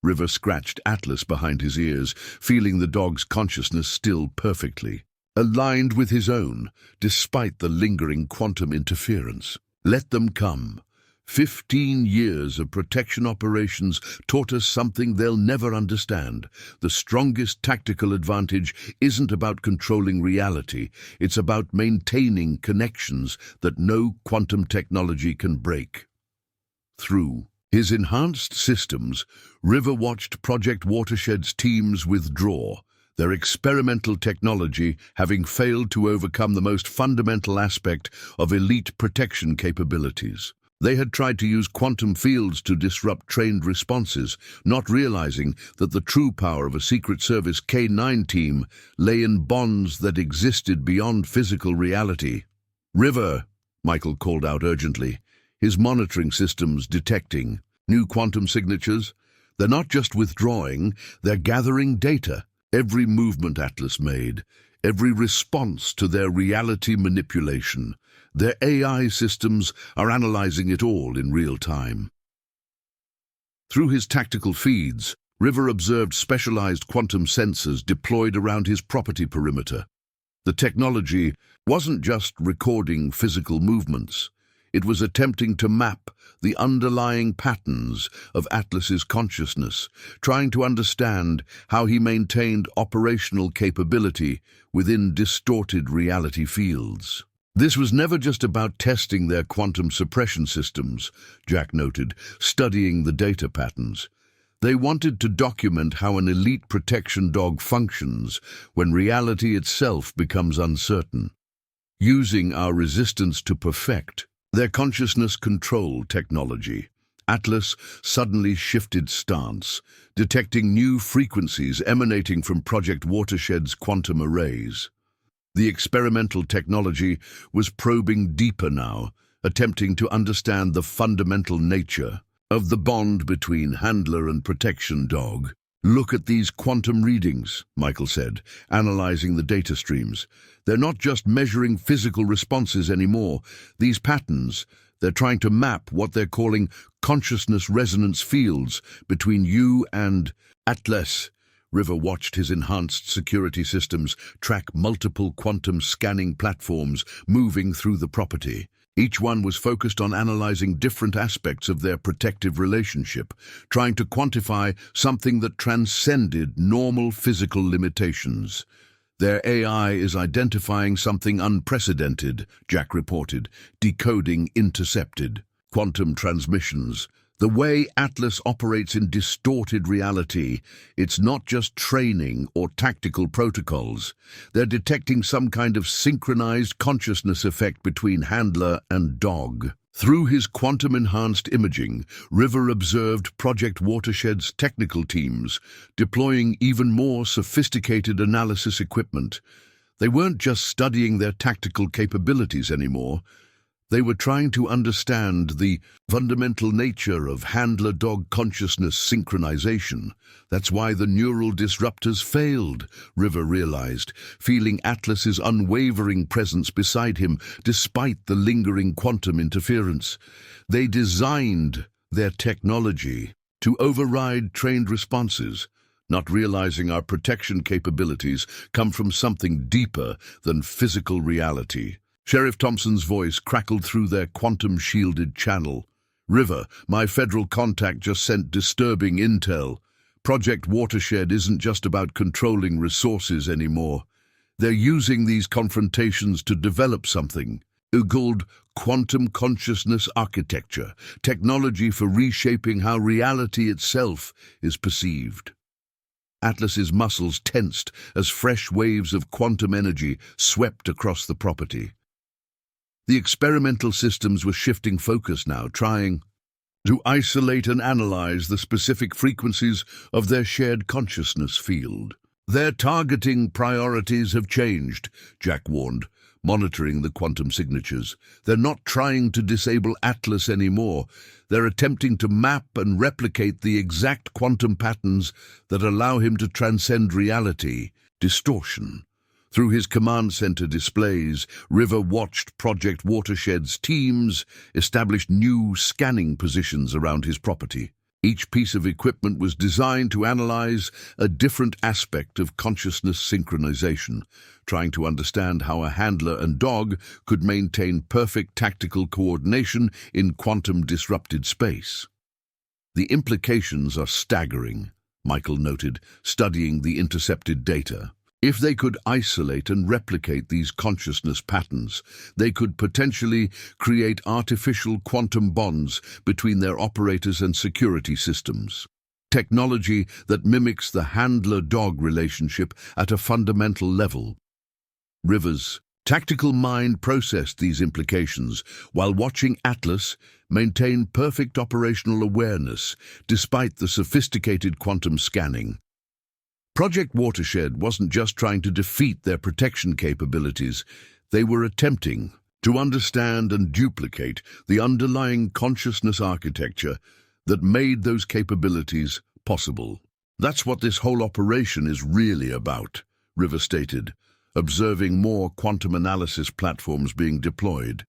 River scratched Atlas behind his ears, feeling the dog's consciousness still perfectly aligned with his own, despite the lingering quantum interference. Let them come. 15 years of protection operations taught us something they'll never understand. The strongest tactical advantage isn't about controlling reality. It's about maintaining connections that no quantum technology can break. Through his enhanced systems, River watched Project Watershed's teams withdraw, their experimental technology having failed to overcome the most fundamental aspect of elite protection capabilities. They had tried to use quantum fields to disrupt trained responses, not realizing that the true power of a Secret Service K-9 team lay in bonds that existed beyond physical reality. "River," Michael called out urgently, his monitoring systems detecting new quantum signatures. They're not just withdrawing, they're gathering data. Every movement Atlas made, every response to their reality manipulation. Their AI systems are analyzing it all in real time. Through his tactical feeds, River observed specialized quantum sensors deployed around his property perimeter. The technology wasn't just recording physical movements. It was attempting to map the underlying patterns of Atlas's consciousness, trying to understand how he maintained operational capability within distorted reality fields. This was never just about testing their quantum suppression systems, Jack noted, studying the data patterns. They wanted to document how an elite protection dog functions when reality itself becomes uncertain. Using our resistance to perfect their consciousness control technology, Atlas suddenly shifted stance, detecting new frequencies emanating from Project Watershed's quantum arrays. The experimental technology was probing deeper now, attempting to understand the fundamental nature of the bond between handler and protection dog. "Look at these quantum readings," Michael said, analyzing the data streams. "They're not just measuring physical responses anymore. These patterns, they're trying to map what they're calling consciousness resonance fields between you and Atlas." River watched his enhanced security systems track multiple quantum scanning platforms moving through the property. Each one was focused on analyzing different aspects of their protective relationship, trying to quantify something that transcended normal physical limitations. "Their AI is identifying something unprecedented," Jack reported, "decoding intercepted quantum transmissions. The way Atlas operates in distorted reality, it's not just training or tactical protocols. They're detecting some kind of synchronized consciousness effect between handler and dog." Through his quantum-enhanced imaging, River observed Project Watershed's technical teams deploying even more sophisticated analysis equipment. They weren't just studying their tactical capabilities anymore. They were trying to understand the fundamental nature of handler-dog consciousness synchronization. That's why the neural disruptors failed, River realized, feeling Atlas's unwavering presence beside him despite the lingering quantum interference. They designed their technology to override trained responses, not realizing our protection capabilities come from something deeper than physical reality. Sheriff Thompson's voice crackled through their quantum-shielded channel. "River, my federal contact just sent disturbing intel. Project Watershed isn't just about controlling resources anymore. They're using these confrontations to develop something called quantum consciousness architecture, technology for reshaping how reality itself is perceived." Atlas's muscles tensed as fresh waves of quantum energy swept across the property. The experimental systems were shifting focus now, trying to isolate and analyze the specific frequencies of their shared consciousness field. "Their targeting priorities have changed," Jack warned, monitoring the quantum signatures. "They're not trying to disable Atlas anymore. They're attempting to map and replicate the exact quantum patterns that allow him to transcend reality, distortion." Through his command center displays, River watched Project Watershed's teams establish new scanning positions around his property. Each piece of equipment was designed to analyze a different aspect of consciousness synchronization, trying to understand how a handler and dog could maintain perfect tactical coordination in quantum-disrupted space. "The implications are staggering," Michael noted, studying the intercepted data. "If they could isolate and replicate these consciousness patterns, they could potentially create artificial quantum bonds between their operators and security systems. Technology that mimics the handler-dog relationship at a fundamental level." River's tactical mind processed these implications while watching Atlas maintain perfect operational awareness despite the sophisticated quantum scanning. Project Watershed wasn't just trying to defeat their protection capabilities, they were attempting to understand and duplicate the underlying consciousness architecture that made those capabilities possible. "That's what this whole operation is really about," River stated, observing more quantum analysis platforms being deployed.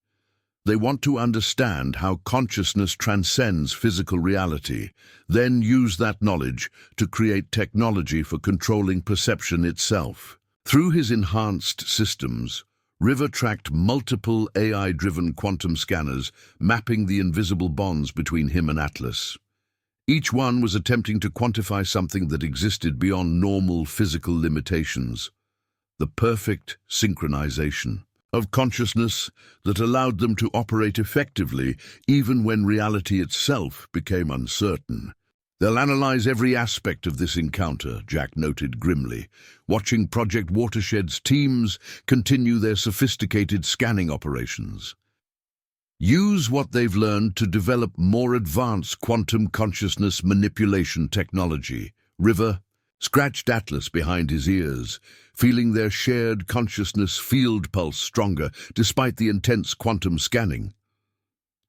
"They want to understand how consciousness transcends physical reality, then use that knowledge to create technology for controlling perception itself." Through his enhanced systems, River tracked multiple AI-driven quantum scanners, mapping the invisible bonds between him and Atlas. Each one was attempting to quantify something that existed beyond normal physical limitations, the perfect synchronization of consciousness that allowed them to operate effectively even when reality itself became uncertain. "They'll analyze every aspect of this encounter," Jack noted grimly, watching Project Watershed's teams continue their sophisticated scanning operations. "Use what they've learned to develop more advanced quantum consciousness manipulation technology," River scratched Atlas behind his ears, feeling their shared consciousness field pulse stronger despite the intense quantum scanning.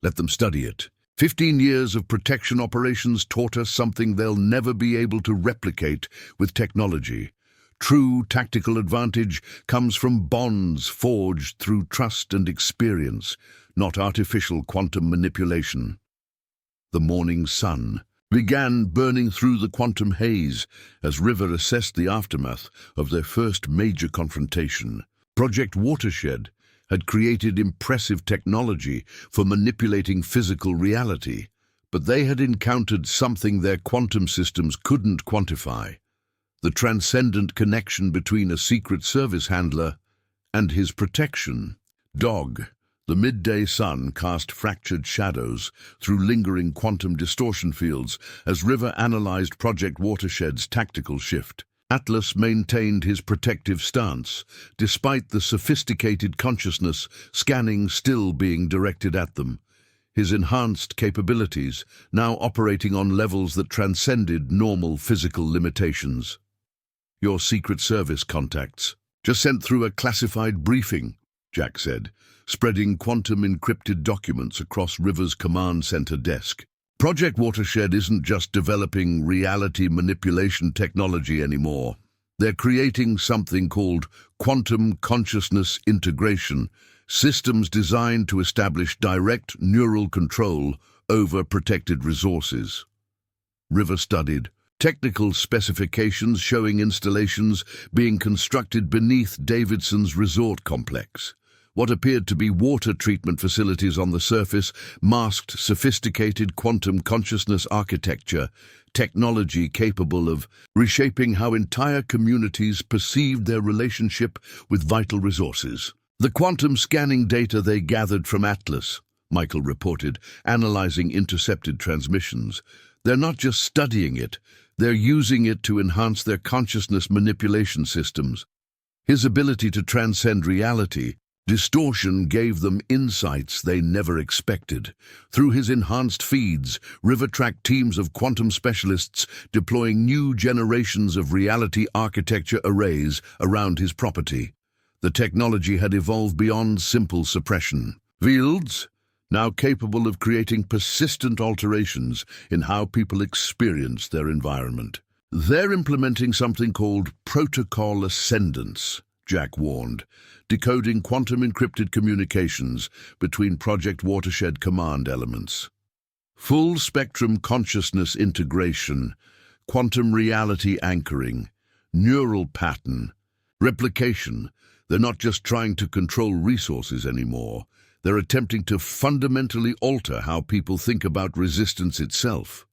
Let them study it. 15 years of protection operations taught us something they'll never be able to replicate with technology. True tactical advantage comes from bonds forged through trust and experience, not artificial quantum manipulation. The morning sun began burning through the quantum haze as River assessed the aftermath of their first major confrontation. Project Watershed had created impressive technology for manipulating physical reality, but they had encountered something their quantum systems couldn't quantify: the transcendent connection between a Secret Service handler and his protection. Dog. The midday sun cast fractured shadows through lingering quantum distortion fields as River analyzed Project Watershed's tactical shift. Atlas maintained his protective stance, despite the sophisticated consciousness scanning still being directed at them, his enhanced capabilities now operating on levels that transcended normal physical limitations. "Your Secret Service contacts just sent through a classified briefing," Jack said, spreading quantum-encrypted documents across River's command center desk. Project Watershed isn't just developing reality manipulation technology anymore. They're creating something called quantum consciousness integration, systems designed to establish direct neural control over protected resources. River studied technical specifications showing installations being constructed beneath Davidson's resort complex. What appeared to be water treatment facilities on the surface masked sophisticated quantum consciousness architecture, technology capable of reshaping how entire communities perceived their relationship with vital resources. The quantum scanning data they gathered from Atlas, Michael reported, analyzing intercepted transmissions. They're not just studying it, they're using it to enhance their consciousness manipulation systems. His ability to transcend reality, distortion gave them insights they never expected. Through his enhanced feeds, River tracked teams of quantum specialists deploying new generations of reality architecture arrays around his property. The technology had evolved beyond simple suppression. Fields, now capable of creating persistent alterations in how people experience their environment. They're implementing something called protocol ascendance, Jack warned, decoding quantum-encrypted communications between Project Watershed command elements. Full-spectrum consciousness integration, quantum reality anchoring, neural pattern, replication. They're not just trying to control resources anymore. They're attempting to fundamentally alter how people think about resistance itself.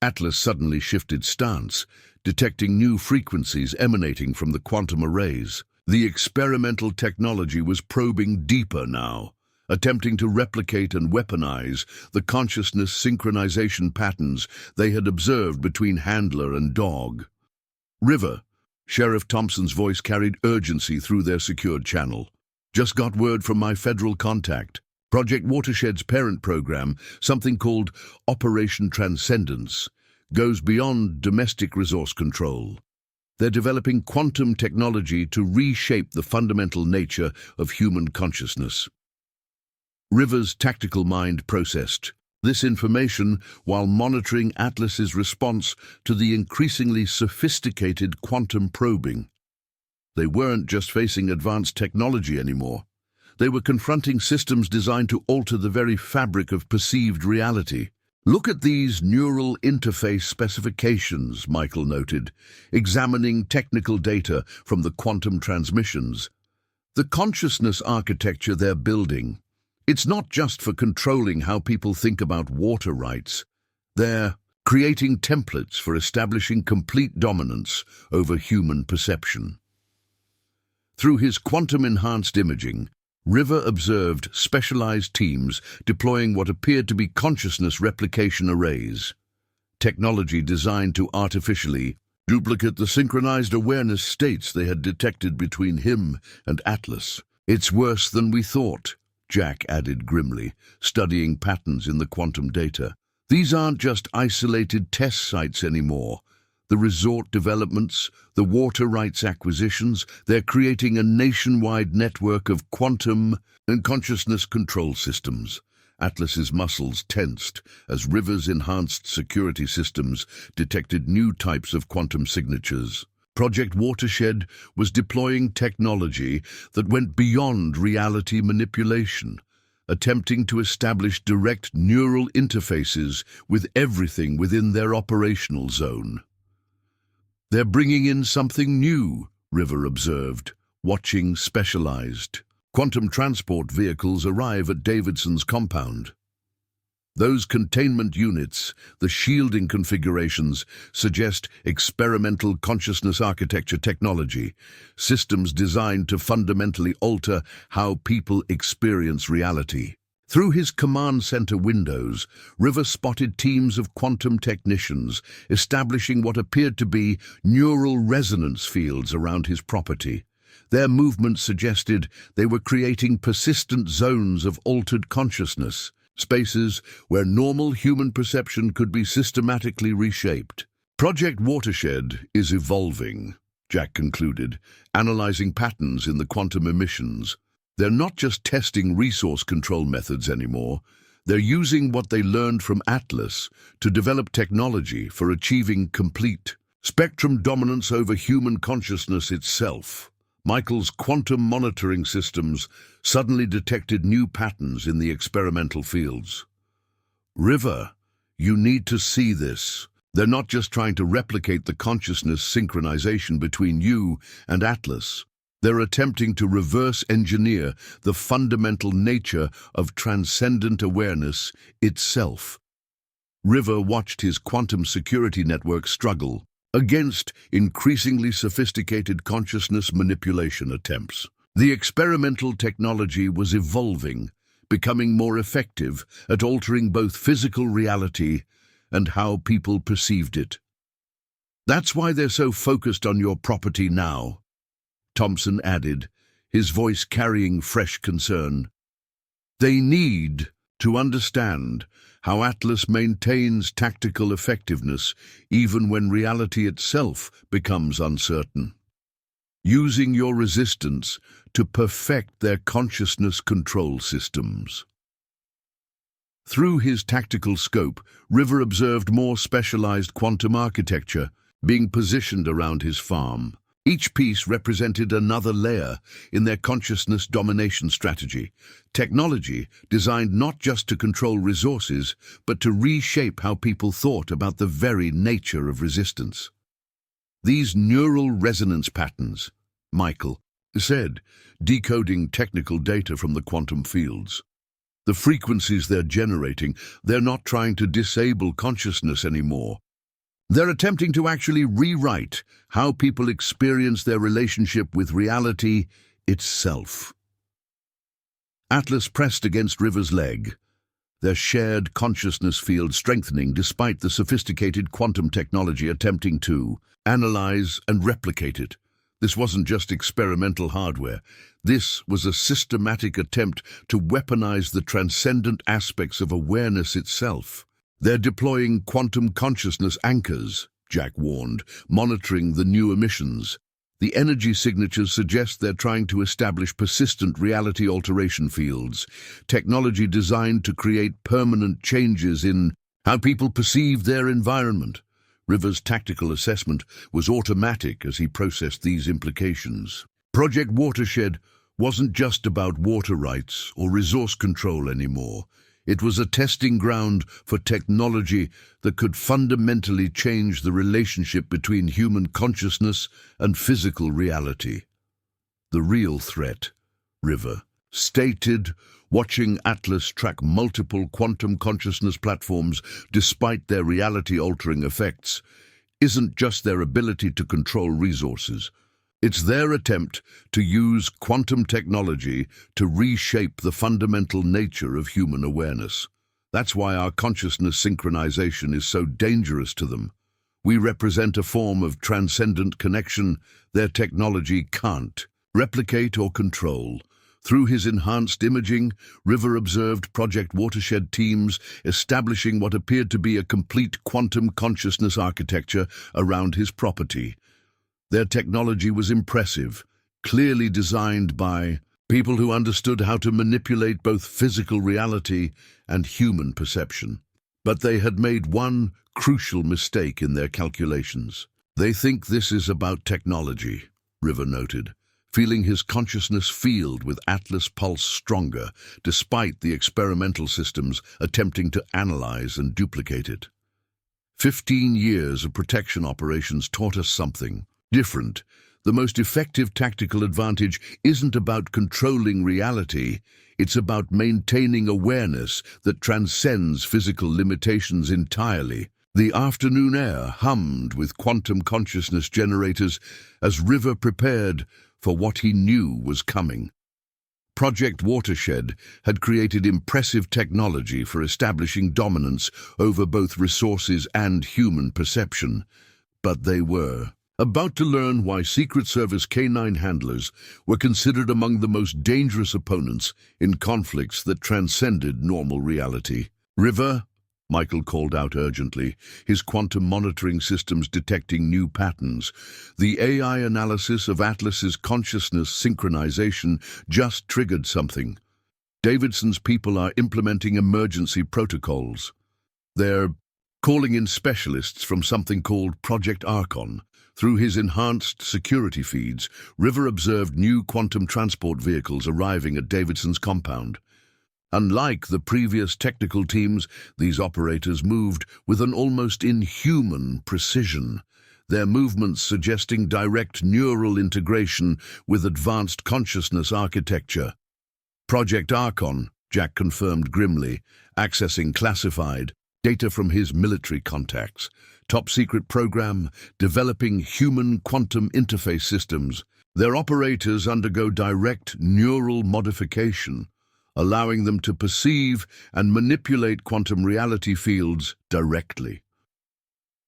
Atlas suddenly shifted stance, detecting new frequencies emanating from the quantum arrays. The experimental technology was probing deeper now, attempting to replicate and weaponize the consciousness synchronization patterns they had observed between handler and dog. "River," Sheriff Thompson's voice carried urgency through their secured channel. "Just got word from my federal contact. Project Watershed's parent program, something called Operation Transcendence, goes beyond domestic resource control. They're developing quantum technology to reshape the fundamental nature of human consciousness." River's tactical mind processed this information while monitoring Atlas's response to the increasingly sophisticated quantum probing. They weren't just facing advanced technology anymore. They were confronting systems designed to alter the very fabric of perceived reality. "Look at these neural interface specifications," Michael noted, examining technical data from the quantum transmissions. "The consciousness architecture they're building, it's not just for controlling how people think about water rights. They're creating templates for establishing complete dominance over human perception." Through his quantum-enhanced imaging, River observed specialized teams deploying what appeared to be consciousness replication arrays, technology designed to artificially duplicate the synchronized awareness states they had detected between him and Atlas. "It's worse than we thought," Jack added grimly, studying patterns in the quantum data. "These aren't just isolated test sites anymore. The resort developments, the water rights acquisitions, they're creating a nationwide network of quantum and consciousness control systems. Atlas's muscles tensed as River's enhanced security systems detected new types of quantum signatures. Project Watershed was deploying technology that went beyond reality manipulation, attempting to establish direct neural interfaces with everything within their operational zone. "They're bringing in something new," River observed, watching specialized quantum transport vehicles arrive at Davidson's compound. Those containment units, the shielding configurations, suggest experimental consciousness architecture technology, systems designed to fundamentally alter how people experience reality. Through his command center windows, River spotted teams of quantum technicians establishing what appeared to be neural resonance fields around his property. Their movements suggested they were creating persistent zones of altered consciousness, spaces where normal human perception could be systematically reshaped. Project Watershed is evolving, Jack concluded, analyzing patterns in the quantum emissions. They're not just testing resource control methods anymore. They're using what they learned from Atlas to develop technology for achieving complete spectrum dominance over human consciousness itself. Michael's quantum monitoring systems suddenly detected new patterns in the experimental fields. "River, you need to see this. They're not just trying to replicate the consciousness synchronization between you and Atlas. They're attempting to reverse engineer the fundamental nature of transcendent awareness itself." River watched his quantum security network struggle against increasingly sophisticated consciousness manipulation attempts. The experimental technology was evolving, becoming more effective at altering both physical reality and how people perceived it. "That's why they're so focused on your property now," Thompson added, his voice carrying fresh concern. "They need to understand how Atlas maintains tactical effectiveness even when reality itself becomes uncertain. Using your resistance to perfect their consciousness control systems." Through his tactical scope, River observed more specialized quantum architecture being positioned around his farm. Each piece represented another layer in their consciousness domination strategy, technology designed not just to control resources, but to reshape how people thought about the very nature of resistance. "These neural resonance patterns," Michael said, decoding technical data from the quantum fields. "The frequencies they're generating, they're not trying to disable consciousness anymore. They're attempting to actually rewrite how people experience their relationship with reality itself." Atlas pressed against River's leg, their shared consciousness field strengthening despite the sophisticated quantum technology attempting to analyze and replicate it. This wasn't just experimental hardware. This was a systematic attempt to weaponize the transcendent aspects of awareness itself. "They're deploying quantum consciousness anchors," Jack warned, monitoring the new emissions. "The energy signatures suggest they're trying to establish persistent reality alteration fields, technology designed to create permanent changes in how people perceive their environment." River's tactical assessment was automatic as he processed these implications. Project Watershed wasn't just about water rights or resource control anymore. It was a testing ground for technology that could fundamentally change the relationship between human consciousness and physical reality. "The real threat," River stated, watching Atlas track multiple quantum consciousness platforms despite their reality-altering effects, "isn't just their ability to control resources. It's their attempt to use quantum technology to reshape the fundamental nature of human awareness. That's why our consciousness synchronization is so dangerous to them. We represent a form of transcendent connection their technology can't replicate or control. Through his enhanced imaging, River observed Project Watershed teams establishing what appeared to be a complete quantum consciousness architecture around his property. Their technology was impressive, clearly designed by people who understood how to manipulate both physical reality and human perception. But they had made one crucial mistake in their calculations. They think this is about technology, River noted, feeling his consciousness field with Atlas pulse stronger, despite the experimental systems attempting to analyze and duplicate it. 15 years of protection operations taught us something different. The most effective tactical advantage isn't about controlling reality, it's about maintaining awareness that transcends physical limitations entirely. The afternoon air hummed with quantum consciousness generators as River prepared for what he knew was coming. Project Watershed had created impressive technology for establishing dominance over both resources and human perception, but they were about to learn why Secret Service canine handlers were considered among the most dangerous opponents in conflicts that transcended normal reality. "River," Michael called out urgently, his quantum monitoring systems detecting new patterns. The AI analysis of Atlas's consciousness synchronization just triggered something. Davidson's people are implementing emergency protocols. They're calling in specialists from something called Project Archon. Through his enhanced security feeds, River observed new quantum transport vehicles arriving at Davidson's compound. Unlike the previous technical teams, these operators moved with an almost inhuman precision, their movements suggesting direct neural integration with advanced consciousness architecture. Project Archon, Jack confirmed grimly, accessing classified data from his military contacts. Top-secret program developing human quantum interface systems. Their operators undergo direct neural modification, allowing them to perceive and manipulate quantum reality fields directly.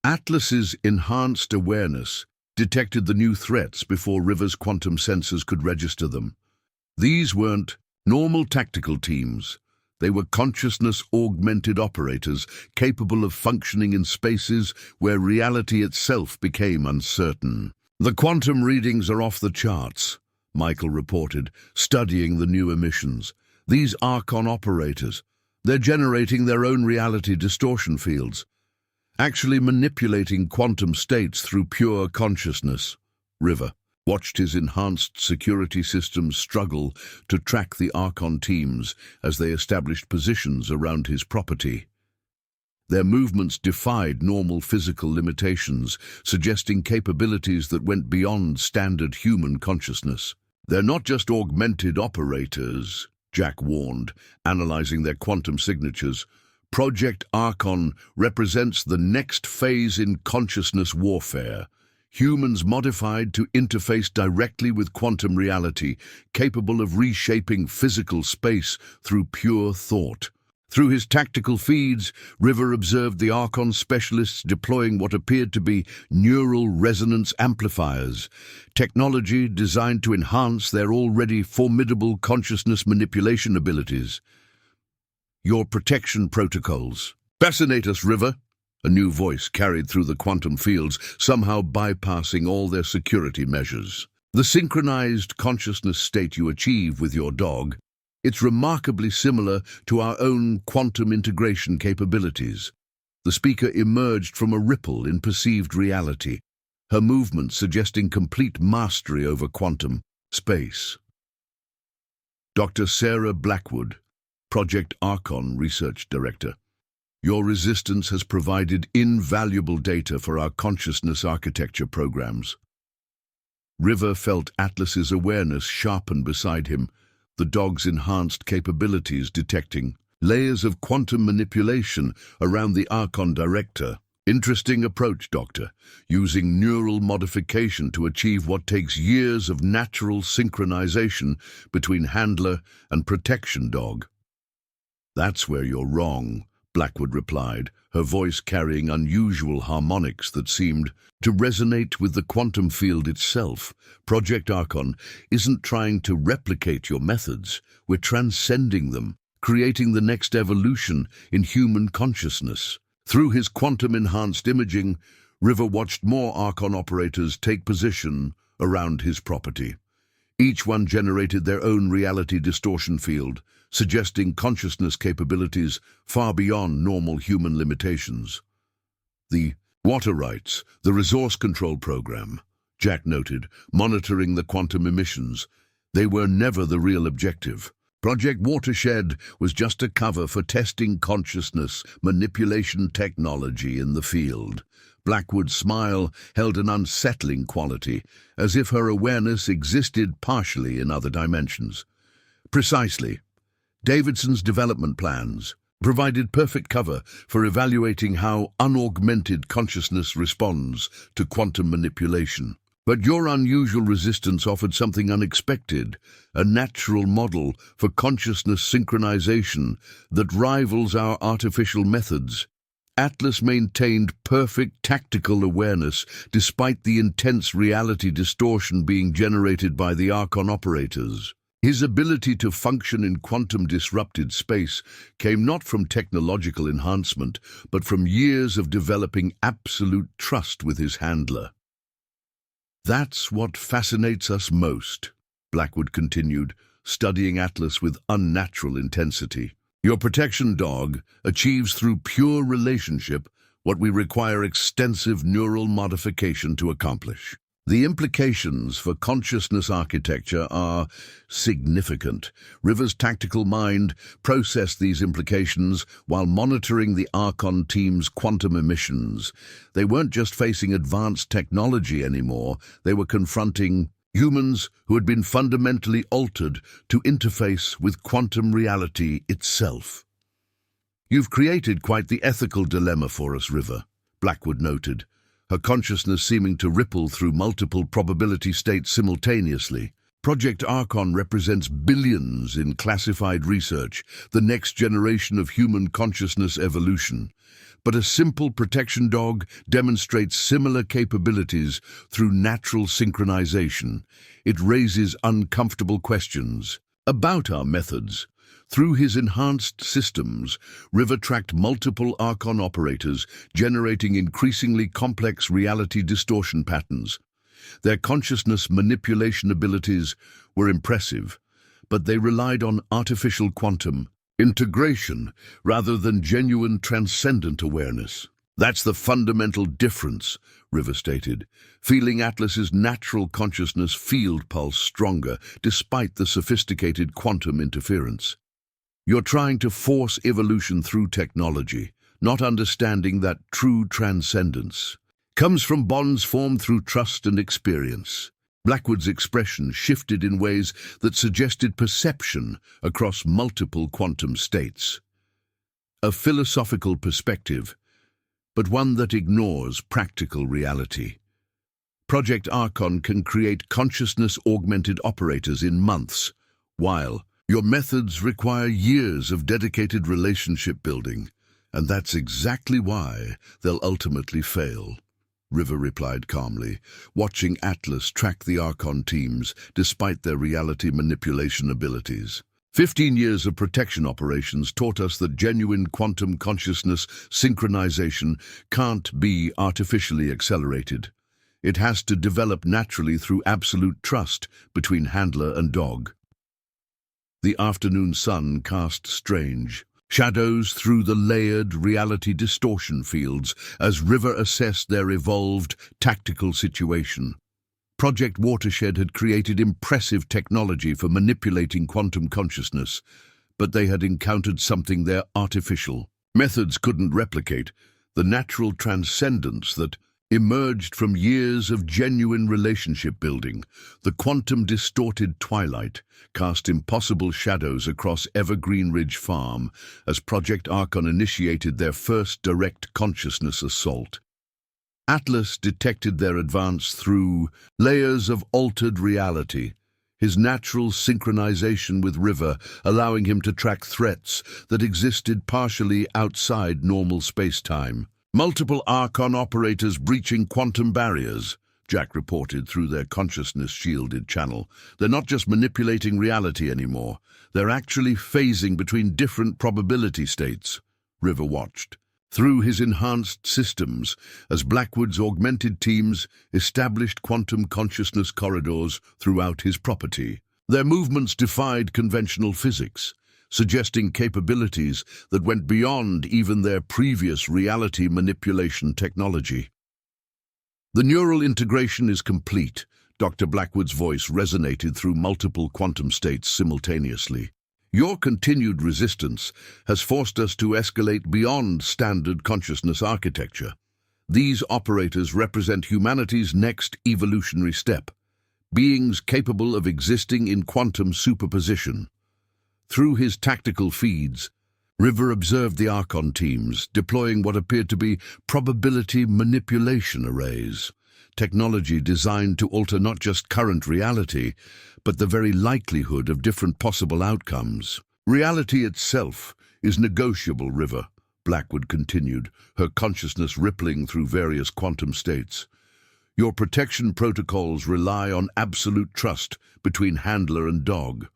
Atlas's enhanced awareness detected the new threats before River's quantum sensors could register them. These weren't normal tactical teams. They were consciousness-augmented operators capable of functioning in spaces where reality itself became uncertain. "The quantum readings are off the charts," Michael reported, studying the new emissions. "These Archon operators, they're generating their own reality distortion fields, actually manipulating quantum states through pure consciousness." River watched his enhanced security systems struggle to track the Archon teams as they established positions around his property. Their movements defied normal physical limitations, suggesting capabilities that went beyond standard human consciousness. "They're not just augmented operators," Jack warned, analyzing their quantum signatures. "Project Archon represents the next phase in consciousness warfare. Humans modified to interface directly with quantum reality, capable of reshaping physical space through pure thought." Through his tactical feeds, River observed the Archon specialists deploying what appeared to be neural resonance amplifiers, technology designed to enhance their already formidable consciousness manipulation abilities. "Your protection protocols fascinate us, River," a new voice carried through the quantum fields, somehow bypassing all their security measures. "The synchronized consciousness state you achieve with your dog, it's remarkably similar to our own quantum integration capabilities." The speaker emerged from a ripple in perceived reality, her movement suggesting complete mastery over quantum space. Dr. Sarah Blackwood, Project Archon Research Director. "Your resistance has provided invaluable data for our consciousness architecture programs." River felt Atlas's awareness sharpen beside him, the dog's enhanced capabilities detecting layers of quantum manipulation around the Archon director. "Interesting approach, Doctor, using neural modification to achieve what takes years of natural synchronization between handler and protection dog." "That's where you're wrong," Blackwood replied, her voice carrying unusual harmonics that seemed to resonate with the quantum field itself. Project Archon isn't trying to replicate your methods. We're transcending them, creating the next evolution in human consciousness. Through his quantum-enhanced imaging, River watched more Archon operators take position around his property. Each one generated their own reality distortion field, suggesting consciousness capabilities far beyond normal human limitations. The water rights, the resource control program, Jack noted, monitoring the quantum emissions. They were never the real objective. Project Watershed was just a cover for testing consciousness manipulation technology in the field. Blackwood's smile held an unsettling quality, as if her awareness existed partially in other dimensions. Precisely. Davidson's development plans provided perfect cover for evaluating how unaugmented consciousness responds to quantum manipulation. But your unusual resistance offered something unexpected, a natural model for consciousness synchronization that rivals our artificial methods. Atlas maintained perfect tactical awareness despite the intense reality distortion being generated by the Archon operators. His ability to function in quantum-disrupted space came not from technological enhancement, but from years of developing absolute trust with his handler. That's what fascinates us most, Blackwood continued, studying Atlas with unnatural intensity. Your protection dog achieves through pure relationship what we require extensive neural modification to accomplish. The implications for consciousness architecture are significant. River's tactical mind processed these implications while monitoring the Archon team's quantum emissions. They weren't just facing advanced technology anymore, they were confronting humans who had been fundamentally altered to interface with quantum reality itself. You've created quite the ethical dilemma for us, River, Blackwood noted, her consciousness seeming to ripple through multiple probability states simultaneously. Project Archon represents billions in classified research, the next generation of human consciousness evolution. But a simple protection dog demonstrates similar capabilities through natural synchronization. It raises uncomfortable questions about our methods. Through his enhanced systems, River tracked multiple Archon operators, generating increasingly complex reality distortion patterns. Their consciousness manipulation abilities were impressive, but they relied on artificial quantum integration rather than genuine transcendent awareness. That's the fundamental difference, River stated, feeling Atlas's natural consciousness field pulse stronger despite the sophisticated quantum interference. You're trying to force evolution through technology, not understanding that true transcendence comes from bonds formed through trust and experience. Blackwood's expression shifted in ways that suggested perception across multiple quantum states. A philosophical perspective, but one that ignores practical reality. Project Archon can create consciousness-augmented operators in months, while your methods require years of dedicated relationship building, and that's exactly why they'll ultimately fail, River replied calmly, watching Atlas track the Archon teams despite their reality manipulation abilities. 15 years of protection operations taught us that genuine quantum consciousness synchronization can't be artificially accelerated. It has to develop naturally through absolute trust between handler and dog. The afternoon sun cast strange shadows through the layered reality distortion fields as River assessed their evolved tactical situation. Project Watershed had created impressive technology for manipulating quantum consciousness, but they had encountered something their artificial methods couldn't replicate, the natural transcendence that emerged from years of genuine relationship building. The quantum-distorted twilight cast impossible shadows across Evergreen Ridge Farm as Project Archon initiated their first direct consciousness assault. Atlas detected their advance through layers of altered reality, his natural synchronization with River allowing him to track threats that existed partially outside normal space-time. Multiple Archon operators breaching quantum barriers, Jack reported through their consciousness-shielded channel. They're not just manipulating reality anymore. They're actually phasing between different probability states. River watched through his enhanced systems as Blackwood's augmented teams established quantum consciousness corridors throughout his property. Their movements defied conventional physics, suggesting capabilities that went beyond even their previous reality manipulation technology. The neural integration is complete. Dr. Blackwood's voice resonated through multiple quantum states simultaneously. Your continued resistance has forced us to escalate beyond standard consciousness architecture. These operators represent humanity's next evolutionary step, beings capable of existing in quantum superposition. Through his tactical feeds, River observed the Archon teams deploying what appeared to be probability manipulation arrays, technology designed to alter not just current reality, but the very likelihood of different possible outcomes. Reality itself is negotiable, River, Blackwood continued, her consciousness rippling through various quantum states. Your protection protocols rely on absolute trust between handler and dog.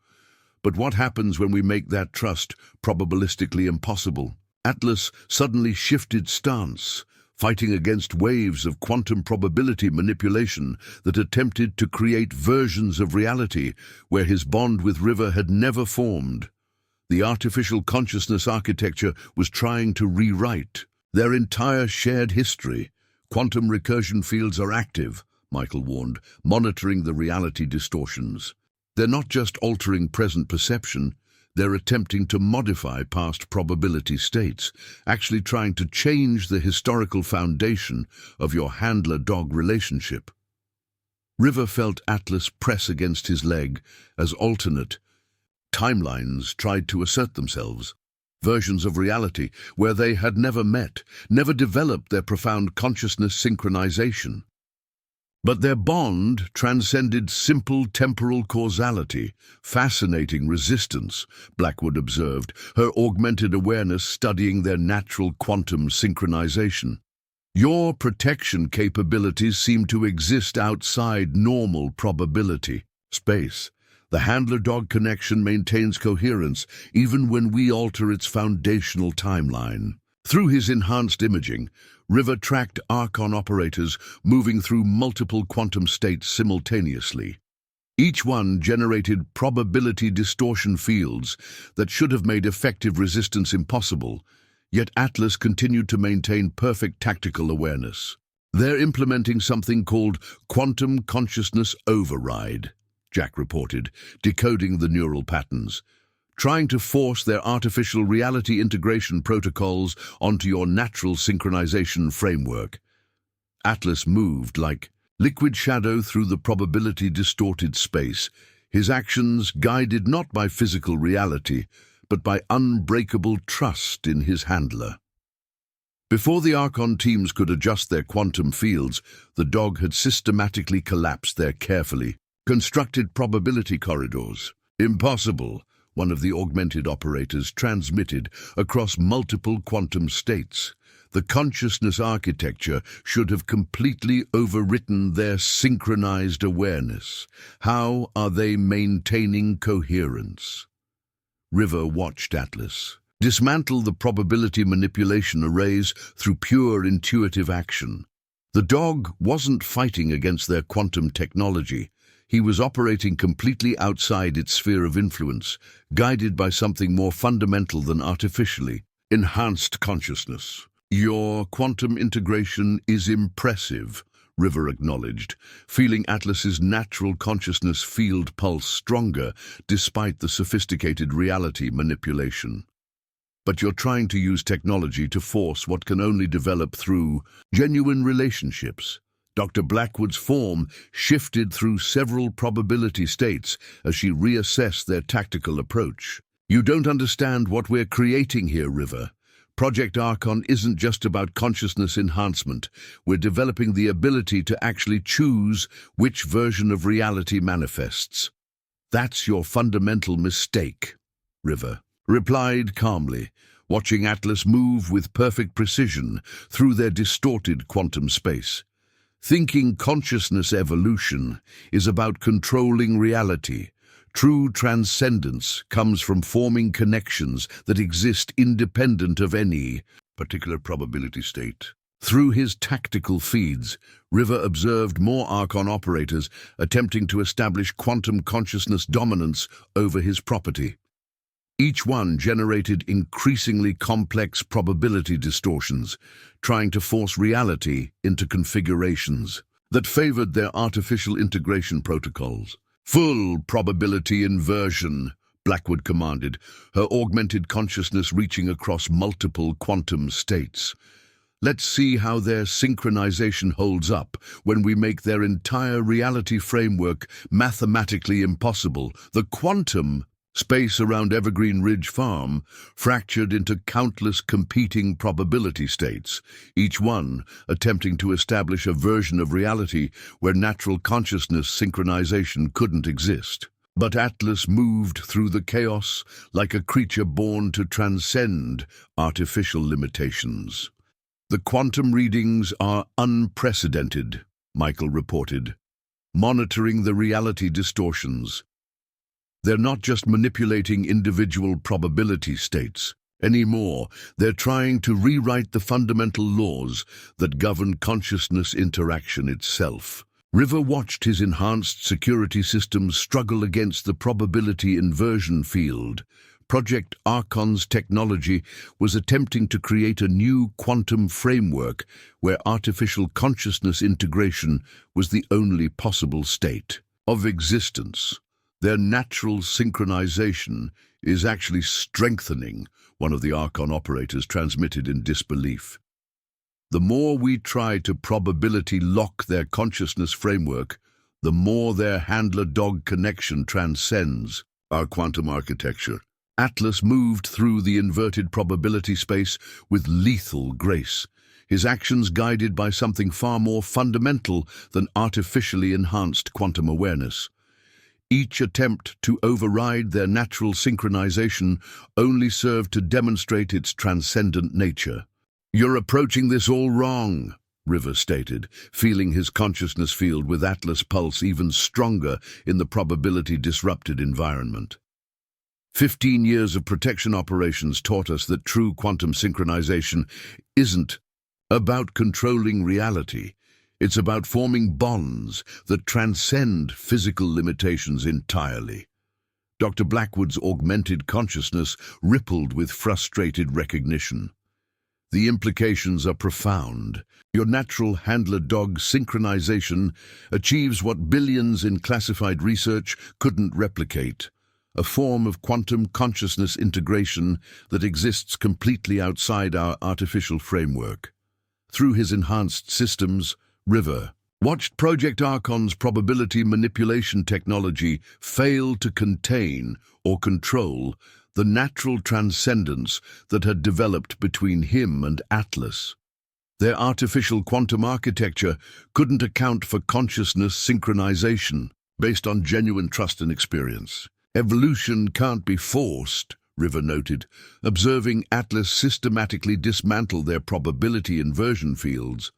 But what happens when we make that trust probabilistically impossible? Atlas suddenly shifted stance, fighting against waves of quantum probability manipulation that attempted to create versions of reality where his bond with River had never formed. The artificial consciousness architecture was trying to rewrite their entire shared history. Quantum recursion fields are active, Michael warned, monitoring the reality distortions. They're not just altering present perception, they're attempting to modify past probability states, actually trying to change the historical foundation of your handler-dog relationship. River felt Atlas press against his leg as alternate timelines tried to assert themselves, versions of reality where they had never met, never developed their profound consciousness synchronization. But their bond transcended simple temporal causality, fascinating resistance, Blackwood observed, her augmented awareness studying their natural quantum synchronization. Your protection capabilities seem to exist outside normal probability space. The handler-dog connection maintains coherence even when we alter its foundational timeline. Through his enhanced imaging, River tracked Archon operators moving through multiple quantum states simultaneously. Each one generated probability distortion fields that should have made effective resistance impossible, yet Atlas continued to maintain perfect tactical awareness. They're implementing something called quantum consciousness override, Jack reported, decoding the neural patterns, trying to force their artificial reality integration protocols onto your natural synchronization framework. Atlas moved like liquid shadow through the probability-distorted space, his actions guided not by physical reality, but by unbreakable trust in his handler. Before the Archon teams could adjust their quantum fields, the dog had systematically collapsed their carefully constructed probability corridors. Impossible, one of the augmented operators transmitted across multiple quantum states. The consciousness architecture should have completely overwritten their synchronized awareness. How are they maintaining coherence? River watched Atlas dismantle the probability manipulation arrays through pure intuitive action. The dog wasn't fighting against their quantum technology. He was operating completely outside its sphere of influence, guided by something more fundamental than artificially enhanced consciousness. Your quantum integration is impressive, River acknowledged, feeling Atlas's natural consciousness field pulse stronger despite the sophisticated reality manipulation. But you're trying to use technology to force what can only develop through genuine relationships. Dr. Blackwood's form shifted through several probability states as she reassessed their tactical approach. You don't understand what we're creating here, River. Project Archon isn't just about consciousness enhancement. We're developing the ability to actually choose which version of reality manifests. "That's your fundamental mistake," River replied calmly, watching Atlas move with perfect precision through their distorted quantum space. "Thinking consciousness evolution is about controlling reality. True transcendence comes from forming connections that exist independent of any particular probability state." Through his tactical feeds, River observed more Archon operators attempting to establish quantum consciousness dominance over his property. Each one generated increasingly complex probability distortions, trying to force reality into configurations that favored their artificial integration protocols. "Full probability inversion," Blackwood commanded, her augmented consciousness reaching across multiple quantum states. "Let's see how their synchronization holds up when we make their entire reality framework mathematically impossible." The quantum space around Evergreen Ridge Farm fractured into countless competing probability states, each one attempting to establish a version of reality where natural consciousness synchronization couldn't exist. But Atlas moved through the chaos like a creature born to transcend artificial limitations. "The quantum readings are unprecedented," Michael reported, monitoring the reality distortions. "They're not just manipulating individual probability states anymore. They're trying to rewrite the fundamental laws that govern consciousness interaction itself." River watched his enhanced security systems struggle against the probability inversion field. Project Archon's technology was attempting to create a new quantum framework where artificial consciousness integration was the only possible state of existence. "Their natural synchronization is actually strengthening," one of the Archon operators transmitted in disbelief. "The more we try to probability lock their consciousness framework, the more their handler-dog connection transcends our quantum architecture." Atlas moved through the inverted probability space with lethal grace, his actions guided by something far more fundamental than artificially enhanced quantum awareness. Each attempt to override their natural synchronization only served to demonstrate its transcendent nature. "You're approaching this all wrong," River stated, feeling his consciousness field with Atlas' pulse even stronger in the probability-disrupted environment. 15 years of protection operations taught us that true quantum synchronization isn't about controlling reality. It's about forming bonds that transcend physical limitations entirely. Dr. Blackwood's augmented consciousness rippled with frustrated recognition. "The implications are profound. Your natural handler-dog synchronization achieves what billions in classified research couldn't replicate. A form of quantum consciousness integration that exists completely outside our artificial framework." Through his enhanced systems, River watched Project Archon's probability manipulation technology fail to contain or control the natural transcendence that had developed between him and Atlas. Their artificial quantum architecture couldn't account for consciousness synchronization based on genuine trust and experience. "Evolution can't be forced," River noted, observing Atlas systematically dismantle their probability inversion fields.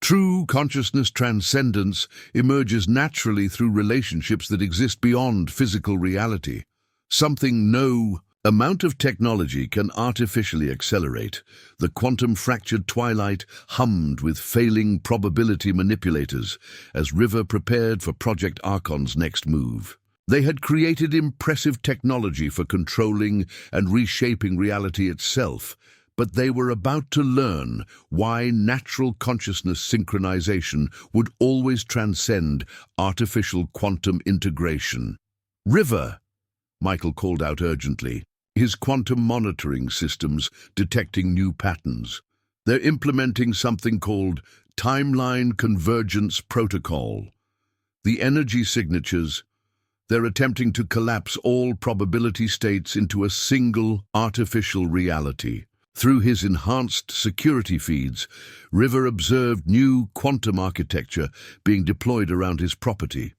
"True consciousness transcendence emerges naturally through relationships that exist beyond physical reality, something no amount of technology can artificially accelerate." The quantum-fractured twilight hummed with failing probability manipulators as River prepared for Project Archon's next move. They had created impressive technology for controlling and reshaping reality itself, but they were about to learn why natural consciousness synchronization would always transcend artificial quantum integration. "River!" Michael called out urgently, his quantum monitoring systems detecting new patterns. "They're implementing something called Timeline Convergence Protocol. The energy signatures, they're attempting to collapse all probability states into a single artificial reality." Through his enhanced security feeds, River observed new quantum architecture being deployed around his property.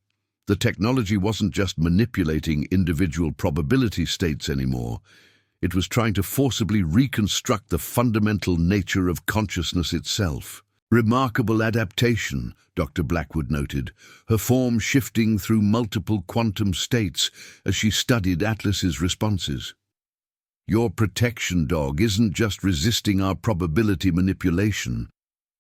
The technology wasn't just manipulating individual probability states anymore. It was trying to forcibly reconstruct the fundamental nature of consciousness itself. Remarkable adaptation, Dr. Blackwood noted, her form shifting through multiple quantum states as she studied Atlas's responses. Your protection dog isn't just resisting our probability manipulation.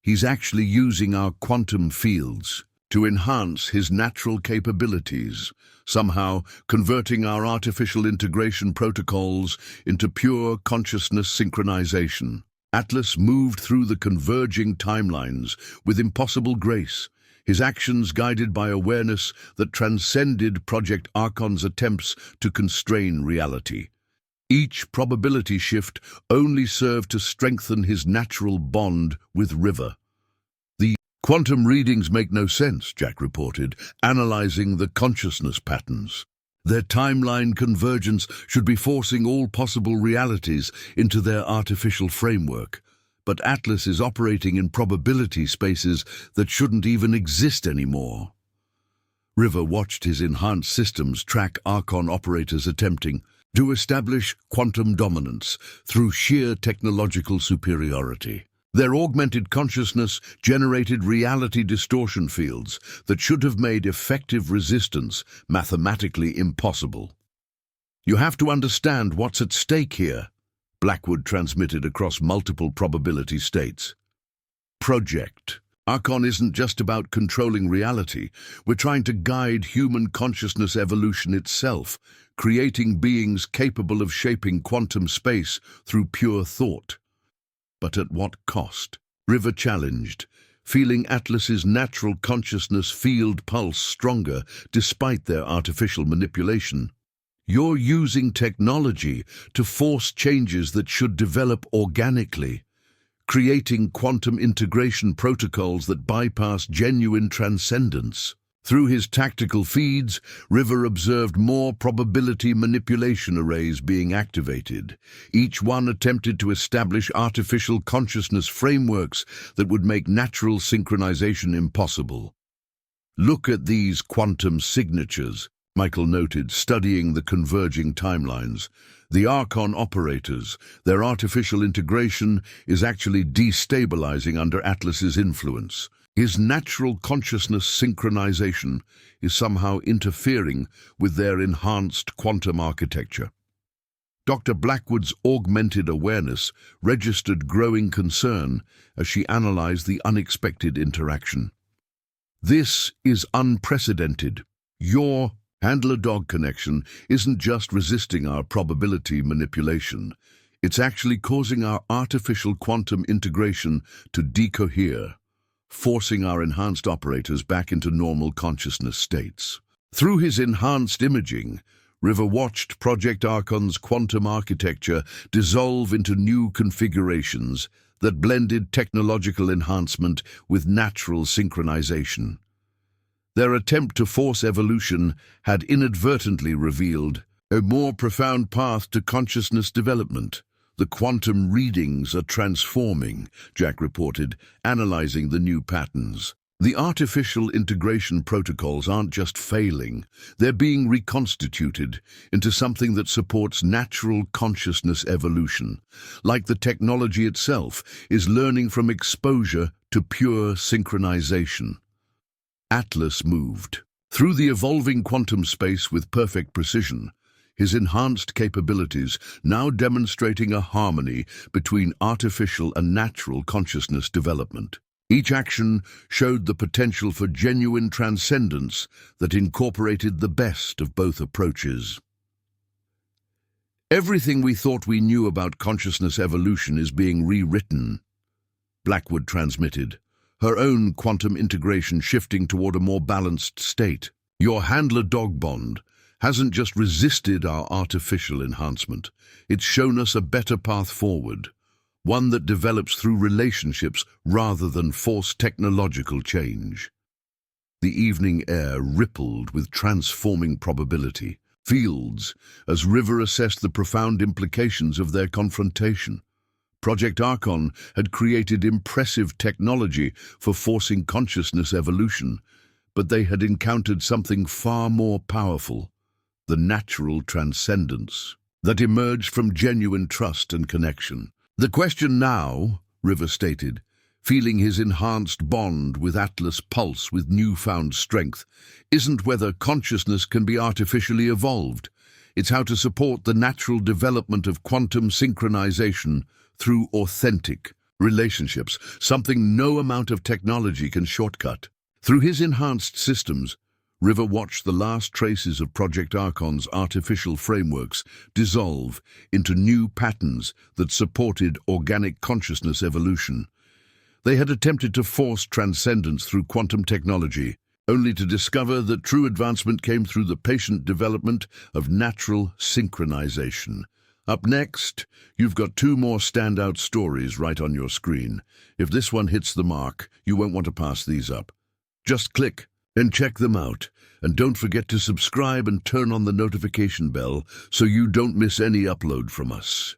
He's actually using our quantum fields to enhance his natural capabilities, somehow converting our artificial integration protocols into pure consciousness synchronization. Atlas moved through the converging timelines with impossible grace, his actions guided by awareness that transcended Project Archon's attempts to constrain reality. Each probability shift only served to strengthen his natural bond with River. The quantum readings make no sense, Jack reported, analyzing the consciousness patterns. Their timeline convergence should be forcing all possible realities into their artificial framework. But Atlas is operating in probability spaces that shouldn't even exist anymore. River watched his enhanced systems track Archon operators attempting to establish quantum dominance through sheer technological superiority. Their augmented consciousness generated reality distortion fields that should have made effective resistance mathematically impossible. "You have to understand what's at stake here," Blackwood transmitted across multiple probability states. Project Archon isn't just about controlling reality. We're trying to guide human consciousness evolution itself, creating beings capable of shaping quantum space through pure thought. But at what cost? River challenged, feeling Atlas's natural consciousness field pulse stronger despite their artificial manipulation. "You're using technology to force changes that should develop organically, creating quantum integration protocols that bypass genuine transcendence." Through his tactical feeds, River observed more probability manipulation arrays being activated. Each one attempted to establish artificial consciousness frameworks that would make natural synchronization impossible. "Look at these quantum signatures," Michael noted, studying the converging timelines. "The Archon operators, their artificial integration is actually destabilizing under Atlas's influence. His natural consciousness synchronization is somehow interfering with their enhanced quantum architecture." Dr. Blackwood's augmented awareness registered growing concern as she analyzed the unexpected interaction. "This is unprecedented. Your handler-dog connection isn't just resisting our probability manipulation. It's actually causing our artificial quantum integration to decohere, forcing our enhanced operators back into normal consciousness states." Through his enhanced imaging, River watched Project Archon's quantum architecture dissolve into new configurations that blended technological enhancement with natural synchronization. Their attempt to force evolution had inadvertently revealed a more profound path to consciousness development. "The quantum readings are transforming," Jack reported, analyzing the new patterns. "The artificial integration protocols aren't just failing, they're being reconstituted into something that supports natural consciousness evolution, like the technology itself is learning from exposure to pure synchronization." Atlas moved through the evolving quantum space with perfect precision, his enhanced capabilities now demonstrating a harmony between artificial and natural consciousness development. Each action showed the potential for genuine transcendence that incorporated the best of both approaches. "Everything we thought we knew about consciousness evolution is being rewritten," Blackwood transmitted, her own quantum integration shifting toward a more balanced state. "Your handler-dog bond hasn't just resisted our artificial enhancement, it's shown us a better path forward, one that develops through relationships rather than forced technological change." The evening air rippled with transforming probability fields as River assessed the profound implications of their confrontation. Project Archon had created impressive technology for forcing consciousness evolution, but they had encountered something far more powerful, the natural transcendence that emerged from genuine trust and connection. "The question now," River stated, feeling his enhanced bond with Atlas pulse with newfound strength, "isn't whether consciousness can be artificially evolved. It's how to support the natural development of quantum synchronization through authentic relationships, something no amount of technology can shortcut." Through his enhanced systems, River watched the last traces of Project Archon's artificial frameworks dissolve into new patterns that supported organic consciousness evolution. They had attempted to force transcendence through quantum technology, only to discover that true advancement came through the patient development of natural synchronization. Up next, you've got two more standout stories right on your screen. If this one hits the mark, you won't want to pass these up. Just click and check them out. And don't forget to subscribe and turn on the notification bell so you don't miss any upload from us.